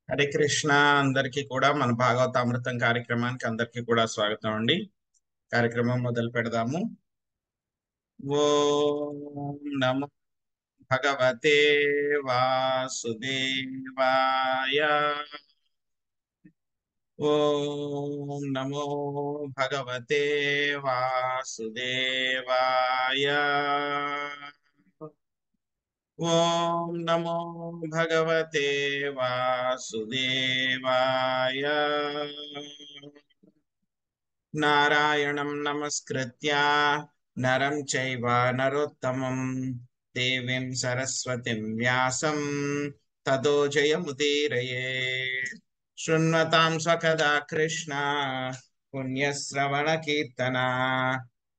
హరే కృష్ణ. అందరికీ కూడా మన భాగవతామృతం కార్యక్రమానికి అందరికీ కూడా స్వాగతం అండి. కార్యక్రమం మొదలు పెడదాము. ఓం నమో భగవతే వాసుదేవాయ. ఓం నమో భగవతే వాసుదేవాయ. ఓం నమో భగవతే వాసుదేవాయ. నారాయణం నమస్కృత్య నరం చైవ నరోత్తమం దేవీం సరస్వతిం వ్యాసం తతో జయముదీరయే. శృణ్వతాం స్వకదా కృష్ణ పుణ్యశ్రవణ కీర్తన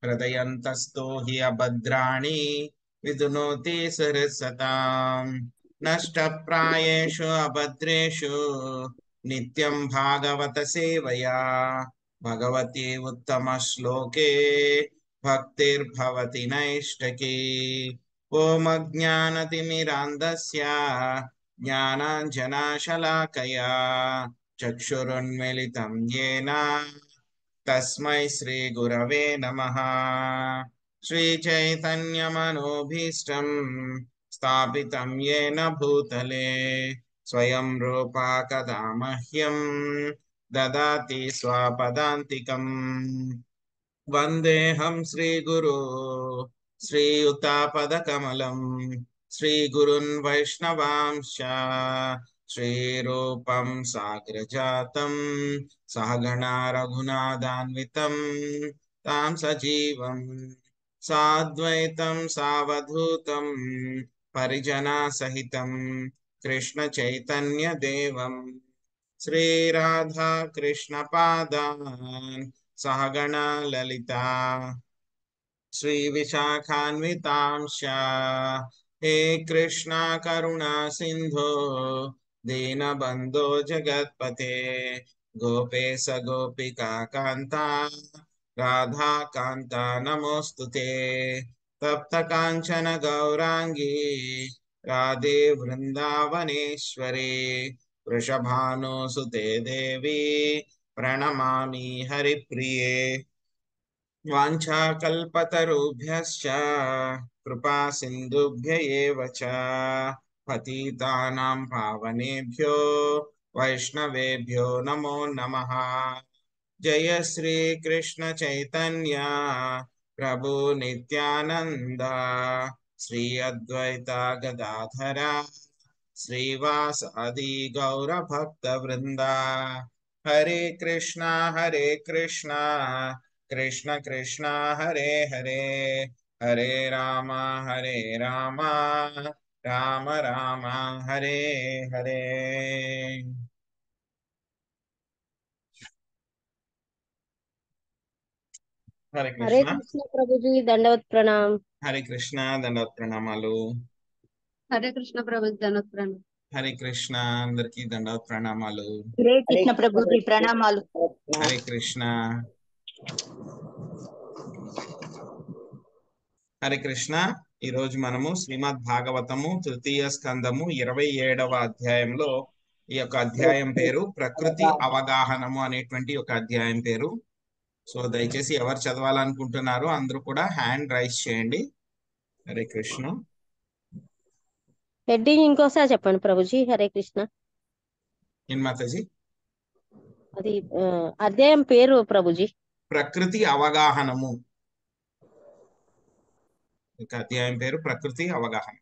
హృదయంతస్థో హి అభద్రాణి విదునోతి సరసతాం. నష్టప్రాయేషు అభద్రేషు నిత్యం భాగవత సేవయా భగవతి ఉత్తమ శ్లోకే భక్తిర్భవతి నైష్టకి. ఓం అజ్ఞానతిమిరాంధస్య జ్ఞానాంజనాశలాకయా చక్షురున్మిళితం యేన తస్మై శ్రీ గురవే నమః. శ్రీ చైతన్యమనోభీష్టం స్థాపితం యేన భూతలే స్వయం రూపా కదా మహ్యం దదాతి స్వపదాంతికం. వందేహం శ్రీగురు శ్రీయుతాపదకమలం శ్రీగురున్ వైష్ణవాంశ శ్రీరూపం సాగ్రజాతం సహగణా రఘునాథాన్వితం తాం సజీవం సాద్వైతం సావధూతం పరిజనా సహితం కృష్ణ చైతన్య దేవం శ్రీ రాధా కృష్ణ పాదాన్ సహగణా లలితా శ్రీ విశాఖాన్వితాంశ. హే కృష్ణ కరుణా సింధో దీనబంధో జగత్పతే గోపేశ గోపికా కాంత రాధా కాంత నమోస్తుతే. తప్త కాంచన గౌరాంగీ రాధే వృందావనేశ్వరి వృషభానుసుతే దేవి ప్రణమామి హరిప్రియే. వాంఛాకల్పతరుభ్యశ్చ కృపా సింధుభ్య ఏవ చ పతితానాం పావనేభ్యో వైష్ణవేభ్యో నమో నమః. జయ శ్రీ కృష్ణ చైతన్య ప్రభు నిత్యానంద శ్రీ అద్వైత గదాధర శ్రీవాసాది గౌర భక్త వృంద. హరే కృష్ణ కృష్ణ కృష్ణ హరే హరే హరే రామ రామ రామ హరే హరే. హరే హరే కృష్ణ. కృష్ణ ప్రభుజీ దండవత్ ప్రణాం. హరే కృష్ణ దండవత్ ప్రణామాలు. హరే కృష్ణ ప్రభుజీ దండవత్ ప్రణాం. హరే కృష్ణ అందరికీ దండవత్ ప్రణామాలు. హరే కృష్ణ ప్రభుజీ ప్రణామాలు. హరే కృష్ణ. హరే కృష్ణ. ఈరోజు మనము శ్రీమద్ భాగవతము తృతీయ స్కందము 27వ అధ్యాయంలో ఈ యొక్క అధ్యాయం పేరు ప్రకృతి అవగాహనము అనేటువంటి ఒక అధ్యాయం పేరు. సో దయచేసి ఎవరు చదవాలనుకుంటున్నారో అందరూ కూడా హ్యాండ్ రైజ్ చేయండి. హరే కృష్ణ. హెడ్డింగ్ ఇంకోసారి చెప్పండి ప్రభుజీ. హరే కృష్ణ. ఏం మాతాజీ? అది అధ్యాయం పేరు ప్రభుజీ. ప్రకృతి అవగాహనము. ఇక అధ్యాయం పేరు ప్రకృతి అవగాహన.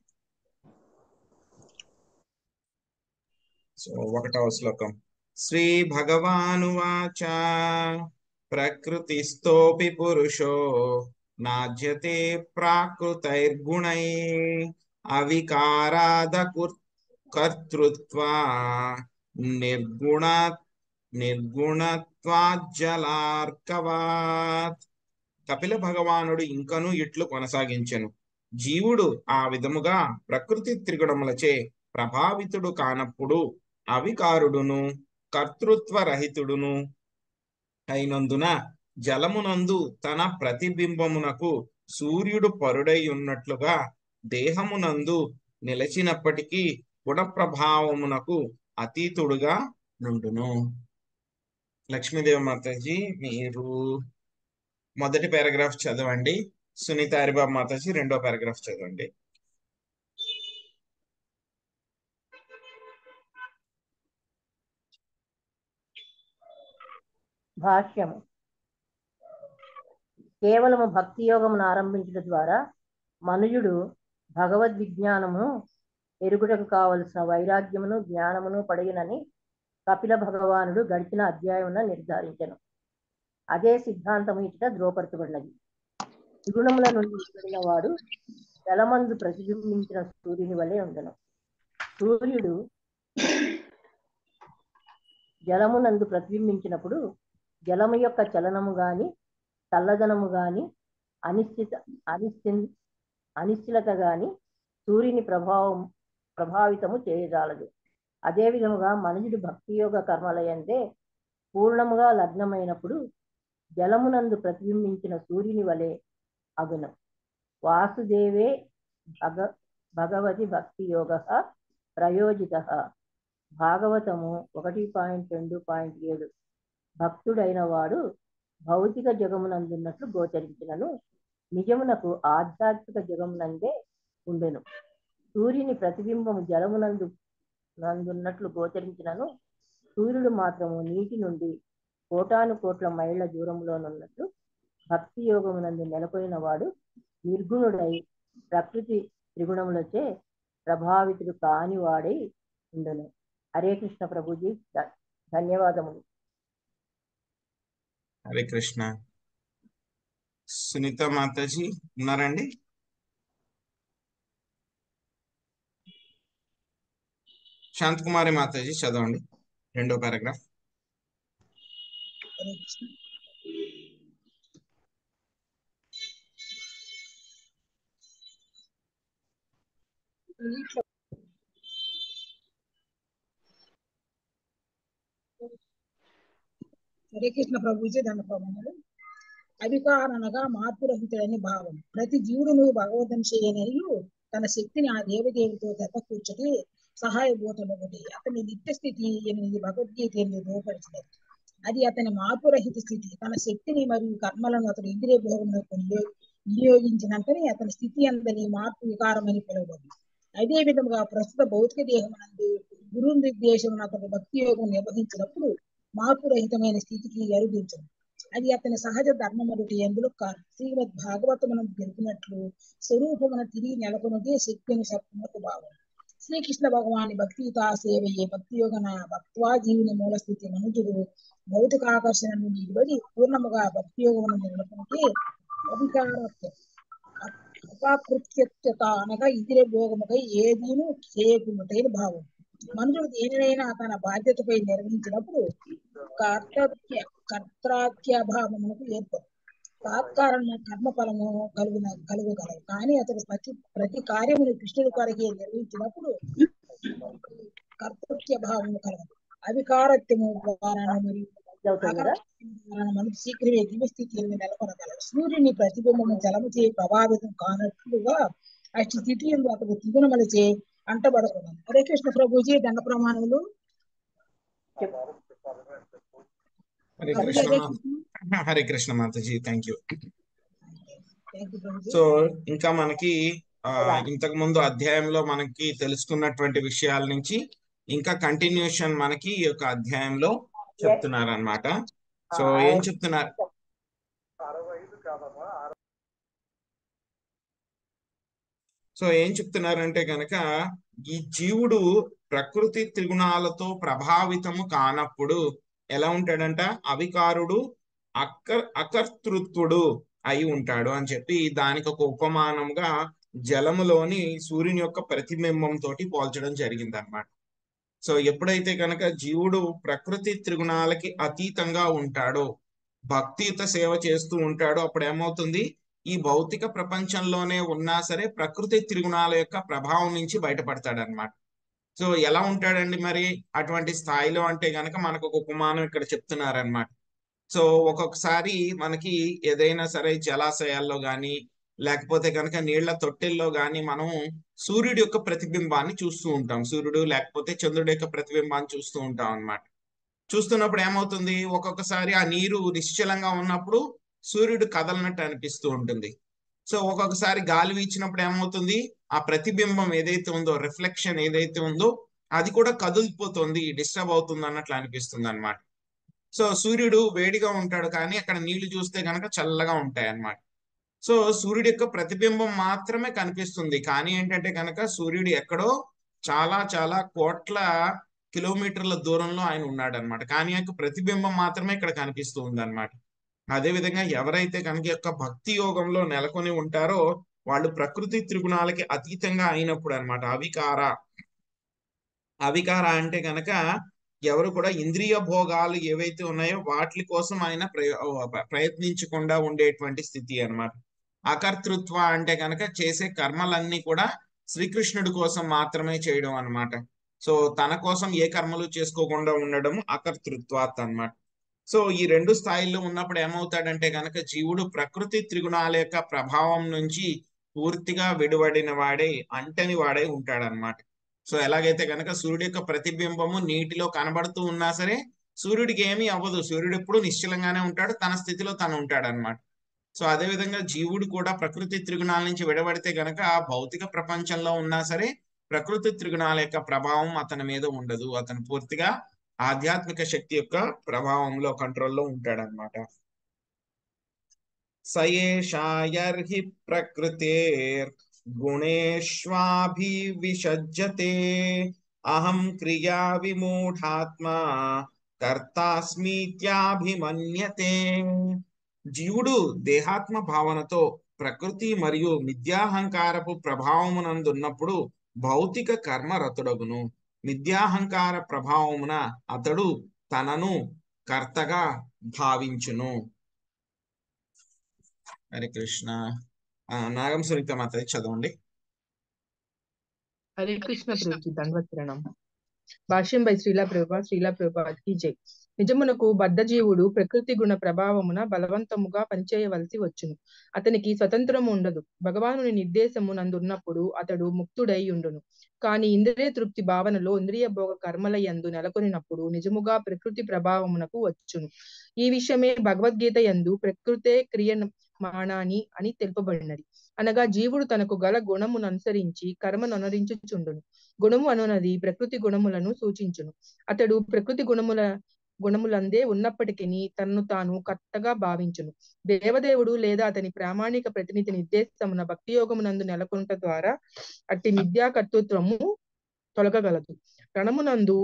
సో 1వ శ్లోకం. శ్రీ భగవానువాచ ప్రకృతిస్థోపి పురుషో నాజ్యతే ప్రాకృతైర్గుణై అవికారాద కర్తృత్వా నిర్గుణత్వాజ్జలార్కవాత్. కపిల భగవానుడు ఇంకను ఇట్లు కొనసాగించెను. జీవుడు ఆ విధముగా ప్రకృతి త్రిగుణములచే ప్రభావితుడు కానప్పుడు అవికారుడును కర్తృత్వరహితుడును అయినందున జలమునందు తన ప్రతిబింబమునకు సూర్యుడు పరుడై ఉన్నట్లుగా దేహమునందు నిలచినప్పటికీ గుణ ప్రభావమునకు అతీతుడుగా నుండును. లక్ష్మీదేవి మాతాజీ మీరు మొదటి పారాగ్రాఫ్ చదవండి. సునీత హరిబాబు మాతాజీ రెండో పారాగ్రాఫ్ చదవండి. భాష్యము. కేవలము భక్తి యోగమును ఆరంభించడం ద్వారా మనుజుడు భగవద్విజ్ఞానమును ఎరుగుటకు కావలసిన వైరాగ్యమును జ్ఞానమును పడినని కపిల భగవానుడు గడిచిన అధ్యాయమున నిర్ధారించెను. అదే సిద్ధాంతము ఇచ్చట ధృవపరచబడినది. త్రిగుణముల నుండి వెలువడిన వాడు జలమందు ప్రతిబింబించిన సూర్యుని వలె ఉండను. సూర్యుడు జలమునందు ప్రతిబింబించినప్పుడు జలము యొక్క చలనము గాని చల్లదనము గాని అనిశ్చలత గాని సూర్యుని ప్రభావితము చేయజాలదు. అదే విధముగా మనుషుడు భక్తి యోగ కర్మలయందే పూర్ణముగా లగ్నమైనప్పుడు జలమునందు ప్రతిబింబించిన సూర్యుని వలె అగును. వాసుదేవే భగవతి భక్తి యోగ ప్రయోజిత. భాగవతము 1.2.7. భక్తుడైన వాడు భౌతిక జగమునందున్నట్లు గోచరించినను నిజమునకు ఆధ్యాత్మిక జగమునందే ఉండెను. సూర్యుని ప్రతిబింబము జలమునందున్నట్లు గోచరించినను సూర్యుడు మాత్రము నీటి నుండి కోటాను కోట్ల మైళ్ళ దూరంలోనున్నట్లు భక్తి యోగమునందు నెలకొనిన వాడు నిర్గుణుడై ప్రకృతి త్రిగుణములచే ప్రభావితుడు కాని వాడై ఉండను. హరే కృష్ణ ప్రభుజీ, ధన్యవాదములు. హరే కృష్ణ. సునీత మాతాజీ ఉన్నారండి? శాంతకుమారి మాతాజీ చదవండి రెండో పారాగ్రాఫ్. హరే కృష్ణ ప్రభుజీ, ధన్యవాదములు. అవికారణగా మార్పు రహితుడని భావం. ప్రతి జీవుడును భగవద్ంశయనయు తన శక్తిని ఆ దేవదేవుడితో దెబ్బకూర్చటి సహాయభూతమొకటి. అతని నిత్య స్థితి 8 భగవద్గీత రూపొందించినది. అది అతని మార్పు రహిత స్థితి. తన శక్తిని మరియు కర్మలను అతడు ఇంద్రియ భోగంలో వినియోగించినంతనే అతని స్థితి అందని మార్పు వికారమని పిలువబడింది. అదే విధముగా ప్రస్తుత భౌతిక దేహమునందు గురు నిర్దేశమును అతడు భక్తి యోగం నిర్వహించినప్పుడు మార్పు రహితమైన స్థితికి అరుదించను. అది అతని సహజ ధర్మమొకటి. ఎందులో శ్రీమద్ భాగవతమును తెలిపినట్లు స్వరూపమున తిరిగి నెలకొన్నదే శక్తి అని చెప్పినట్టు భావం. శ్రీకృష్ణ భగవాని భక్తియుత సేవయే భక్తి యోగన భక్త్వా జీవుని మూల స్థితి. మనుజుడు భౌతిక ఆకర్షణ నుండి విడిపడి పూర్ణముగా భక్తి యోగమును నెలకొంటే అపాకృత్యత అనగా ఇంద్రియ భోగముకై ఏదీను చేయకున్నటైన భావం. మనుషుడు దేనినైనా తన బాధ్యతపై నిర్వహించినప్పుడు కర్తృత్యభావమునకు ఏర్పడు. తాత్కారణ కర్మఫలము కలుగగలవు. కానీ అతడు ప్రతి కార్యమును కృష్ణుడి కొరకే నిర్వహించినప్పుడు కర్తృత్య భావము కలగదు. అవికారత్యము ద్వారా మరియు మనసు శీఘ్రమే దివ్యస్థితిని నెలకొనగలడు. సూర్యుని ప్రతిబింబము జలము చే ప్రభావితం కానట్లుగా అట్టి స్థితి ఎందు అతడు త్రిగుణములచే అంటబడకున్నాను. హరే కృష్ణ ప్రభుజీ, దండ ప్రమాణములు. Hare Krishna Mataji, thank you. So ఇంకా మనకి ఇంతకు ముందు అధ్యాయంలో మనకి తెలుసుకున్నటువంటి విషయాల నుంచి ఇంకా కంటిన్యూషన్ మనకి ఈ యొక్క అధ్యాయంలో చెప్తున్నారు అన్నమాట. సో ఏం చెప్తున్నారు? ఏం చెప్తున్నారంటే కనుక ఈ జీవుడు ప్రకృతి త్రిగుణాలతో ప్రభావితము కానప్పుడు ఎలా ఉంటాడంట? అవికారుడు, అకర్తృత్వుడు అయి ఉంటాడు అని చెప్పి దానికి ఒక ఉపమానంగా జలములోని సూర్యుని యొక్క ప్రతిబింబం తోటి పోల్చడం జరిగింది అన్నమాట. సో ఎప్పుడైతే కనుక జీవుడు ప్రకృతి త్రిగుణాలకి అతీతంగా ఉంటాడో, భక్తియుత సేవ చేస్తూ ఉంటాడో, అప్పుడు ఏమవుతుంది? ఈ భౌతిక ప్రపంచంలోనే ఉన్నా సరే ప్రకృతి త్రిగుణాల యొక్క ప్రభావం నుంచి బయటపడతాడనమాట. సో ఎలా ఉంటాడండి మరి అటువంటి స్థాయిలో అంటే గనక మనకు ఒక ఉపమానం ఇక్కడ చెప్తున్నారనమాట. సో ఒక్కొక్కసారి మనకి ఏదైనా సరే జలాశయాల్లో కానీ లేకపోతే కనుక నీళ్ల తొట్టెల్లో గాని మనం సూర్యుడి యొక్క ప్రతిబింబాన్ని చూస్తూ ఉంటాం. సూర్యుడు లేకపోతే చంద్రుడి యొక్క ప్రతిబింబాన్ని చూస్తూ ఉంటాం అన్నమాట. చూస్తున్నప్పుడు ఏమవుతుంది, ఒక్కొక్కసారి ఆ నీరు నిశ్చలంగా ఉన్నప్పుడు సూర్యుడు కదలనట్టు అనిపిస్తూ ఉంటుంది. సో ఒక్కొక్కసారి గాలి వీచినప్పుడు ఏమవుతుంది, ఆ ప్రతిబింబం ఏదైతే ఉందో, రిఫ్లెక్షన్ ఏదైతే ఉందో అది కూడా కదిలిపోతుంది, డిస్టర్బ్ అవుతుంది అన్నట్లు అనిపిస్తుంది అనమాట. సో సూర్యుడు వేడిగా ఉంటాడు కానీ అక్కడ నీళ్లు చూస్తే కనుక చల్లగా ఉంటాయి అన్నమాట. సో సూర్యుడి యొక్క ప్రతిబింబం మాత్రమే కనిపిస్తుంది, కానీ ఏంటంటే కనుక సూర్యుడు ఎక్కడో చాలా చాలా కోట్ల కిలోమీటర్ల దూరంలో ఆయన ఉన్నాడు అనమాట. కానీ యొక్క ప్రతిబింబం మాత్రమే ఇక్కడ కనిపిస్తూ ఉంది అనమాట. అదే విధంగా ఎవరైతే కనుక యొక్క భక్తి యోగంలో నెలకొని ఉంటారో వాళ్ళు ప్రకృతి త్రిగుణాలకి అతీతంగా అయినప్పుడు అనమాట. అవికార అంటే కనుక ఎవరు కూడా ఇంద్రియ భోగాలు ఏవైతే ఉన్నాయో వాటి కోసం ఆయన ప్రయత్నించకుండా ఉండేటువంటి స్థితి అన్నమాట. అకర్తృత్వ అంటే కనుక చేసే కర్మలన్నీ కూడా శ్రీకృష్ణుడి కోసం మాత్రమే చేయడం అన్నమాట. సో తన కోసం ఏ కర్మలు చేసుకోకుండా ఉండడం అకర్తృత్వాత్ అన్నమాట. సో ఈ రెండు స్థాయిల్లో ఉన్నప్పుడు ఏమవుతాడంటే కనుక జీవుడు ప్రకృతి త్రిగుణాల యొక్క ప్రభావం నుంచి పూర్తిగా విడివడిన వాడే, అంటని వాడే ఉంటాడనమాట. సో ఎలాగైతే కనుక సూర్యుడి యొక్క ప్రతిబింబము నీటిలో కనబడుతూ ఉన్నా సరే సూర్యుడికి ఏమీ అవ్వదు, సూర్యుడు ఎప్పుడు నిశ్చలంగానే ఉంటాడు, తన స్థితిలో తను ఉంటాడు అనమాట. సో అదే విధంగా జీవుడు కూడా ప్రకృతి త్రిగుణాల నుంచి విడబడితే గనక ఆ భౌతిక ప్రపంచంలో ఉన్నా సరే ప్రకృతి త్రిగుణాల యొక్క ప్రభావం అతని మీద ఉండదు, అతను పూర్తిగా ఆధ్యాత్మిక శక్తి యొక్క ప్రభావంలో, కంట్రోల్లో ఉంటాడనమాట. సయేషాయర్హి ప్రకృతేర్ గుణేష్వాభివిషజ్యతే అహం క్రియా విమూఢాత్మా కర్తాస్మీత్యాభిమన్యతే. జీవుడు దేహాత్మ భావనతో ప్రకృతి మరియు మిథ్యాహంకారపు ప్రభావమునందున్నప్పుడు భౌతిక కర్మ రతుడగును. మిథ్యాహంకార ప్రభావమున అతడు తనను కర్తగా భావించును. హరే కృష్ణ. నాగం సునీత మాతది చదవండి. హరే కృష్ణ ప్రభుజీ, దండవత్ ప్రణామం. భాష్యం బై శ్రీలా ప్రభుపాద్ కీ జై. నిజమునకు బద్ధ జీవుడు ప్రకృతి గుణ ప్రభావమున బలవంతముగా పనిచేయవలసి వచ్చును. అతనికి స్వతంత్రము ఉండదు. భగవానుని నిర్దేశము నందున్నప్పుడు అతడు ముక్తుడై ఉండును. కానీ ఇంద్రియ తృప్తి భావనలో ఇంద్రియ భోగ కర్మల యందు నెలకొనినప్పుడు నిజముగా ప్రకృతి ప్రభావమునకు వచ్చును. ఈ విషయమే భగవద్గీత యందు ప్రకృతే క్రియమాణాని అని తెలుపబడినది. అనగా జీవుడు తనకు గల గుణమును అనుసరించి కర్మను అనుసరించుచుండును. గుణము అనునది ప్రకృతి గుణములను సూచించును. అతడు ప్రకృతి గుణములందే ఉన్నప్పటికీ తనను తాను కర్తగా భావించును. దేవదేవుడు లేదా అతని ప్రామాణిక ప్రతినిధి నిర్దేశమున భక్తి యోగమునందు నెలకొనుట ద్వారా అట్టి మిథ్యా కర్తృత్వము తొలగగలదు. రణమునందు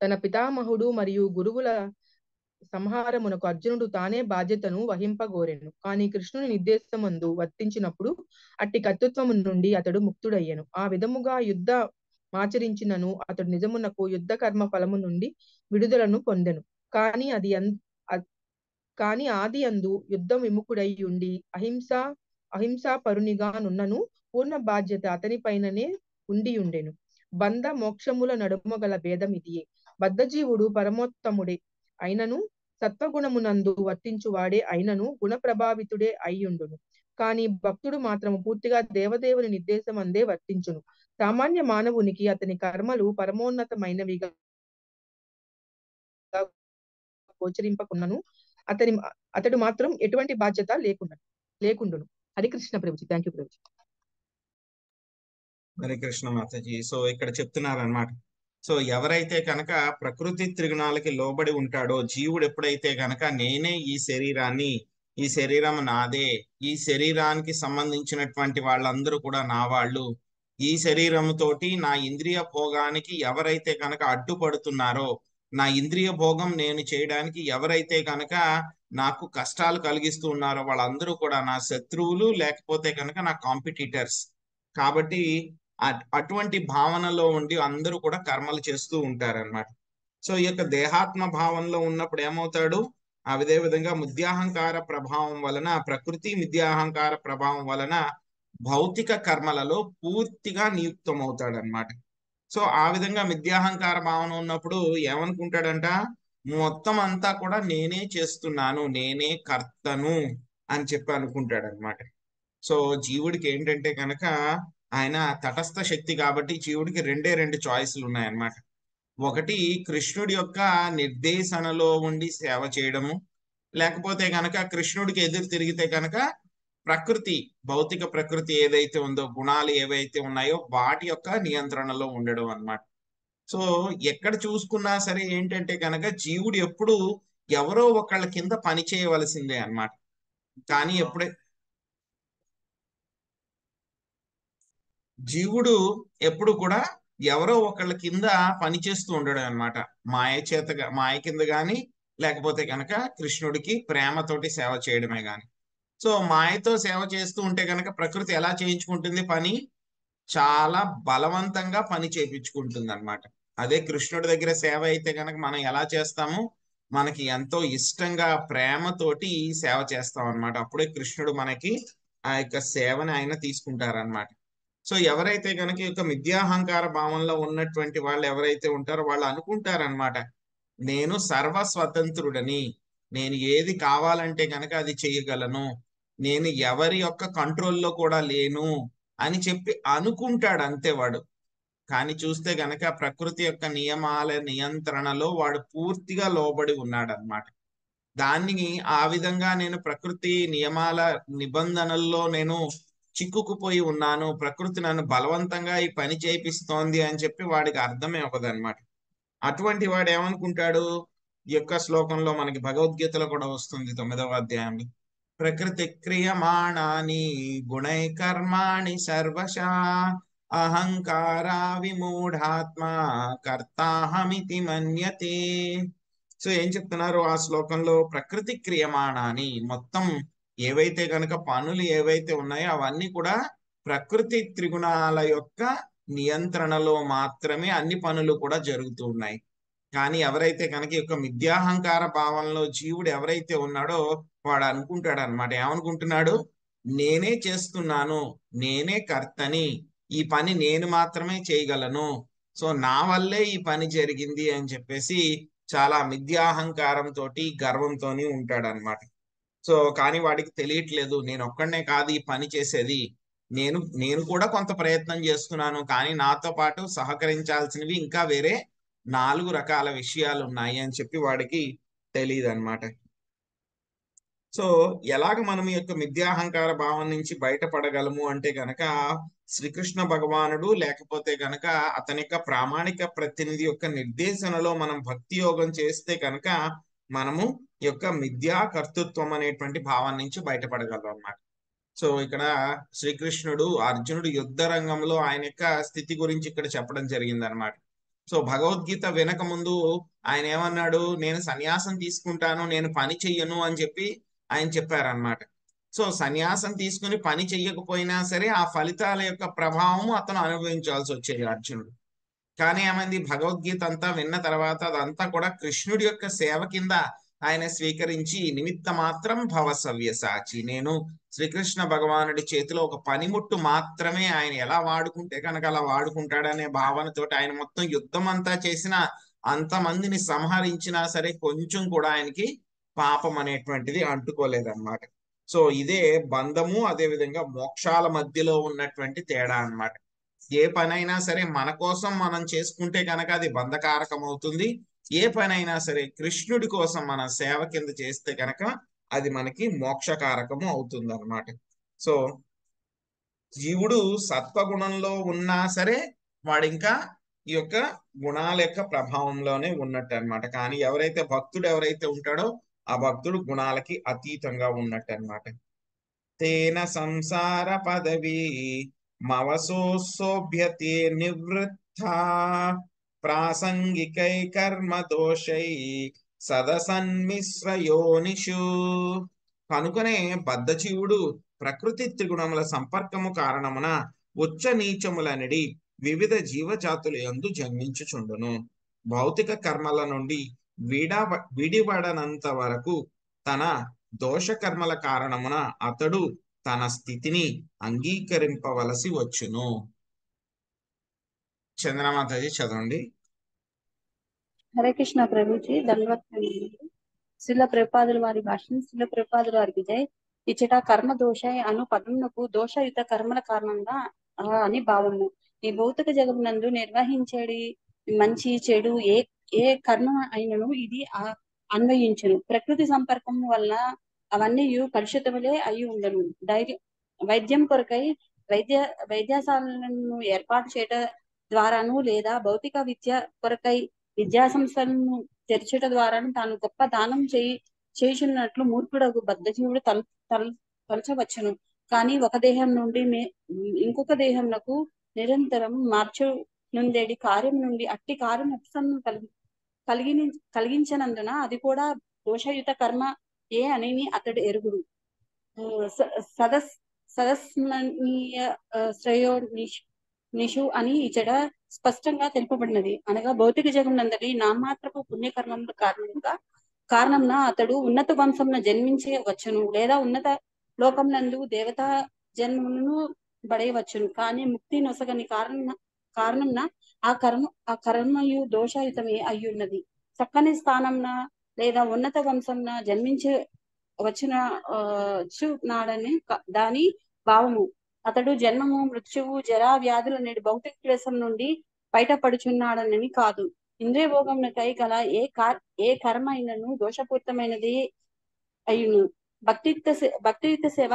తన పితామహుడు మరియు గురువుల సంహారమునకు అర్జునుడు తానే బాధ్యతను వహింపగోరెను. కానీ కృష్ణుని నిర్దేశమందు వర్తించినప్పుడు అట్టి కర్తృత్వము నుండి అతడు ముక్తుడయ్యను. ఆ విధముగా యుద్ధమాచరించినను అతడు నిజమునకు యుద్ధ కర్మ ఫలము నుండి విడుదలను పొందెను. కానీ ఆది అందు యుద్ధం విముఖుడై ఉండి అహింసా పరునిగా నున్నను పూర్ణ బాధ్యత అతని పైననే ఉండెను. బంధ మోక్షముల నడుమ గల భేదం ఇదియే. బద్ధజీవుడు పరమోత్తముడే అయినను సత్వగుణమునందు వర్తించువాడే అయినను గుణ ప్రభావితుడే అయ్యుండును. కానీ భక్తుడు మాత్రము పూర్తిగా దేవదేవుని నిర్దేశం అందే వర్తించును. సామాన్య మానవునికి అతని కర్మలు పరమోన్నతమైనవిగా గోచరింపకున్నను అతడు మాత్రం ఎటువంటి బాధ్యత లేకుండును. Hari Krishna Prabhuji. Thank you Prabhuji. Hare Krishna Mataji. So ఇక్కడ చెప్తున్నారు అనమాట. సో ఎవరైతే కనుక ప్రకృతి త్రిగుణాలకి లోబడి ఉంటాడో, జీవుడు ఎప్పుడైతే కనుక నేనే ఈ శరీరం నాదే, ఈ శరీరానికి సంబంధించినటువంటి వాళ్ళందరూ కూడా నా వాళ్ళు, ఈ శరీరంతోటి నా ఇంద్రియ భోగానికి ఎవరైతే కనుక అడ్డుపడుతున్నారో, నా ఇంద్రియ భోగం నేను చేయడానికి ఎవరైతే కనుక నాకు కష్టాలు కలిగిస్తూ ఉన్నారో వాళ్ళందరూ కూడా నా శత్రువులు, లేకపోతే కనుక నా కాంపిటీటర్స్. కాబట్టి అటువంటి భావనలో ఉండి అందరూ కూడా కర్మలు చేస్తూ ఉంటారన్నమాట. సో ఈ యొక్క దేహాత్మ భావనలో ఉన్నప్పుడు ఏమవుతాడు, అదే విధంగా మిథ్యాహంకార ప్రభావం వలన, ప్రకృతి మిథ్యాహంకార ప్రభావం వలన భౌతిక కర్మలలో పూర్తిగా నియుక్తం అవుతాడు అనమాట. సో ఆ విధంగా మిథ్యాహంకార భావన ఉన్నప్పుడు ఏమనుకుంటాడంట, మొత్తం అంతా కూడా నేనే చేస్తున్నాను, నేనే కర్తను అని చెప్పి అనుకుంటాడు అనమాట. సో జీవుడికి ఏంటంటే కనుక ఆయన తటస్థ శక్తి కాబట్టి జీవుడికి రెండు చాయిస్లు ఉన్నాయన్నమాట. ఒకటి కృష్ణుడి యొక్క నిర్దేశనలో ఉండి సేవ చేయడము, లేకపోతే కనుక కృష్ణుడికి ఎదురు తిరిగితే కనుక ప్రకృతి, భౌతిక ప్రకృతి ఏదైతే ఉందో, గుణాలు ఏవైతే ఉన్నాయో వాటి యొక్క నియంత్రణలో ఉండడం అన్నమాట. సో ఎక్కడ చూసుకున్నా సరే ఏంటంటే కనుక జీవుడు ఎప్పుడు ఎవరో ఒకళ్ళ కింద పని చేయవలసిందే అన్నమాట. కానీ జీవుడు ఎప్పుడు కూడా ఎవరో ఒకళ్ళ కింద పని చేస్తూ ఉండడం అన్నమాట. మాయ కింద గాని, లేకపోతే కనుక కృష్ణుడికి ప్రేమతోటి సేవ చేయడమే గాని. సో మాయతో సేవ చేస్తూ ఉంటే కనుక ప్రకృతి ఎలా చేయించుకుంటుంది పని? చాలా బలవంతంగా పని చేయించుకుంటుంది అన్నమాట. అదే కృష్ణుడి దగ్గర సేవ అయితే కనుక మనం ఎలా చేస్తాము? మనకి ఎంతో ఇష్టంగా ప్రేమతోటి సేవ చేస్తాం అన్నమాట. అప్పుడే కృష్ణుడు మనకి ఆ యొక్క సేవని ఆయన తీసుకుంటారన్నమాట. సో ఎవరైతే కనుక ఈ యొక్క మిథ్యాహంకార భావంలో ఉన్నటువంటి వాళ్ళు ఎవరైతే ఉంటారో వాళ్ళు అనుకుంటారనమాట, నేను సర్వ స్వతంత్రుడని, నేను ఏది కావాలంటే కనుక అది చేయగలను, నేను ఎవరి యొక్క కంట్రోల్లో కూడా లేను అని చెప్పి అనుకుంటాడు అంతే వాడు. కానీ చూస్తే గనక ప్రకృతి యొక్క నియమాల నియంత్రణలో వాడు పూర్తిగా లోబడి ఉన్నాడు అనమాట. దాన్ని ఆ విధంగా నేను ప్రకృతి నియమాల నిబంధనల్లో నేను చిక్కుకుపోయి ఉన్నాను, ప్రకృతి నన్ను బలవంతంగా ఈ పని చేయిస్తోంది అని చెప్పి వాడికి అర్థమే అవ్వదన్నమాట. అటువంటి వాడు ఏమనుకుంటాడు? ఈ యొక్క శ్లోకంలో మనకి భగవద్గీతలో కూడా వస్తుంది 9వ అధ్యాయంలో, ప్రకృతి క్రియమాణాని గుణై కర్మాణి సర్వశా అహంకారా విమూఢాత్మ కర్తాహమితి మన్యతే. సో ఏం చెప్తున్నారు ఆ శ్లోకంలో? ప్రకృతి క్రియమాణాని, మొత్తం ఏవైతే కనుక పనులు ఏవైతే ఉన్నాయో అవన్నీ కూడా ప్రకృతి త్రిగుణాల యొక్క నియంత్రణలో మాత్రమే అన్ని పనులు కూడా జరుగుతూ ఉన్నాయి. కానీ ఎవరైతే కనుక ఈ యొక్క మిథ్యాహంకార భావంలో జీవుడు ఎవరైతే ఉన్నాడో వాడు అనుకుంటాడు అనమాట. ఏమనుకుంటున్నాడు? నేనే చేస్తున్నాను, నేనే కర్తని, ఈ పని నేను మాత్రమే చేయగలను, సో నా వల్లే ఈ పని జరిగింది అని చెప్పేసి చాలా మిథ్యాహంకారంతో గర్వంతో ఉంటాడు అనమాట. సో కానీ వాడికి తెలియట్లేదు, నేను ఒక్కడనే కాదు ఈ పని చేసేది, నేను కూడా కొంత ప్రయత్నం చేస్తున్నాను, కానీ నాతో పాటు సహకరించాల్సినవి ఇంకా వేరే 4 రకాల విషయాలు ఉన్నాయి అని చెప్పి వాడికి తెలియదు అనమాట. సో ఎలాగ మనం ఈ యొక్క మిథ్యాహంకార భావం నుంచి బయటపడగలము అంటే గనక శ్రీకృష్ణ భగవానుడు లేకపోతే గనక అతని యొక్క ప్రామాణిక ప్రతినిధి యొక్క నిర్దేశనలో మనం భక్తి యోగం చేస్తే కనుక మనము ఈ యొక్క మిథ్యా కర్తృత్వం అనేటువంటి భావం నుంచి బయటపడగలం అన్నమాట. సో ఇక్కడ శ్రీకృష్ణుడు అర్జునుడు యుద్ధ రంగంలో ఆయన యొక్క స్థితి గురించి ఇక్కడ చెప్పడం జరిగింది అనమాట. సో భగవద్గీత వినక ముందు ఆయన ఏమన్నాడు? నేను సన్యాసం తీసుకుంటాను, నేను పని చెయ్యను అని చెప్పి ఆయన చెప్పారనమాట. సో సన్యాసం తీసుకుని పని చెయ్యకపోయినా సరే ఆ ఫలితాల యొక్క ప్రభావం అతను అనుభవించాల్సి వచ్చేది అర్జునుడు. కానీ ఏమైంది? భగవద్గీత అంతా విన్న తర్వాత అదంతా కూడా కృష్ణుడి యొక్క సేవ కింద ఆయన స్వీకరించి నిమిత్త మాత్రం భవ సవ్యసాచి, నేను శ్రీకృష్ణ భగవానుడి చేతిలో ఒక పనిముట్టు మాత్రమే, ఆయన ఎలా వాడుకుంటే కనుక అలా వాడుకుంటాడనే భావనతో ఆయన మొత్తం యుద్ధం అంతా చేసిన, అంతమందిని సంహరించినా సరే కొంచెం కూడా ఆయనకి పాపం అనేటువంటిది అంటుకోలేదన్నమాట. సో ఇదే బంధము, అదే విధంగా మోక్షాల మధ్యలో ఉన్నటువంటి తేడా అన్నమాట. ఏ పనైనా సరే మన కోసం మనం చేసుకుంటే కనుక అది బంధకారకం అవుతుంది, ఏ పనైనా సరే కృష్ణుడి కోసం మన సేవ కింద చేస్తే కనుక అది మనకి మోక్షకారకము అవుతుంది అన్నమాట. సో జీవుడు సత్వగుణంలో ఉన్నా సరే వాడు ఇంకా ఈ యొక్క గుణాల యొక్క ప్రభావంలోనే ఉన్నట్టు అన్నమాట. కానీ ఎవరైతే భక్తుడు ఎవరైతే ఉంటాడో ఆ భక్తుడు గుణాలకి అతీతంగా ఉన్నట్టు అన్నమాట. తేన సంసార పదవి మవసోభ్యతే నివృత్త ప్రాసంగికై కర్మ దోషై సదసన్మిశ్రయోనిషు. కనుకనే బద్ధజీవుడు ప్రకృతి త్రిగుణముల సంపర్కము కారణమున ఉచ్చ నీచములనడి వివిధ జీవజాతుల యందు జన్మించుచుండును. భౌతిక కర్మల నుండి విడిపడనంత వరకు తన దోషకర్మల కారణమున అతడు తన స్థితిని అంగీకరింపవలసి వచ్చును. చంద్రమాతజీ చదవండి. హరే కృష్ణ ప్రభుజీ, ధన్యవాదాలు. శిల ప్రపాదుల వారి భాషను శిల ప్రపాదుల వారికి జై. ఇచ్చట కర్మ దోష అను పదమునకు దోషయుత కర్మల కారణంగా అని భావము. ఈ భౌతిక జగమునందు నిర్వహించేది మంచి చెడు ఏ కర్మ అయినను ఇది అన్వయించును. ప్రకృతి సంపర్కం వల్ల అవన్నీ కలుషితములే అయి ఉండను. వైద్యం కొరకై వైద్యశాలను ఏర్పాటు చేయట ద్వారాను లేదా భౌతిక విద్య కొరకై విద్యా సంస్థలను తెరచట ద్వారాను తాను గొప్ప దానం చేయుచున్నట్లు మూర్ఖుడగు బద్ధజీవుడు తలచవచ్చును. కానీ ఒక దేహం నుండి ఇంకొక దేహంకు నిరంతరం మార్చునుండేది కార్యం నుండి అట్టి కార్యం ఉపశమనం కలిగించనందున అది కూడా దోషయుత కర్మ అని అతడు ఎరుగుడు. సదస్మనీయ శ్రేయోనిషు అని ఇచ్చట స్పష్టంగా తెలుపబడినది. అనగా భౌతిక జగమునందరి నామాత్రపు పుణ్యకర్మముల కారణంన అతడు ఉన్నత వంశంన జన్మించవచ్చును లేదా ఉన్నత లోకమునందు దేవతా జన్మమును పడేయవచ్చును. కానీ ముక్తి నొసగని కారణంన ఆ కర్మయు దోషయుతమే అయ్యున్నది. చక్కని స్థానంన లేదా ఉన్నత వంశంన జన్మించవచ్చున నాడని దాని భావము. అతడు జన్మము మృత్యువు జరా వ్యాధుల నేడు భౌతిక క్లేశం నుండి బయటపడుచున్నాడనని కాదు. ఇంద్రియ భోగమునకై గల ఏ కర్మ అయినను దోషపూరితమైనది అయ్యును. భక్తియుత సేవ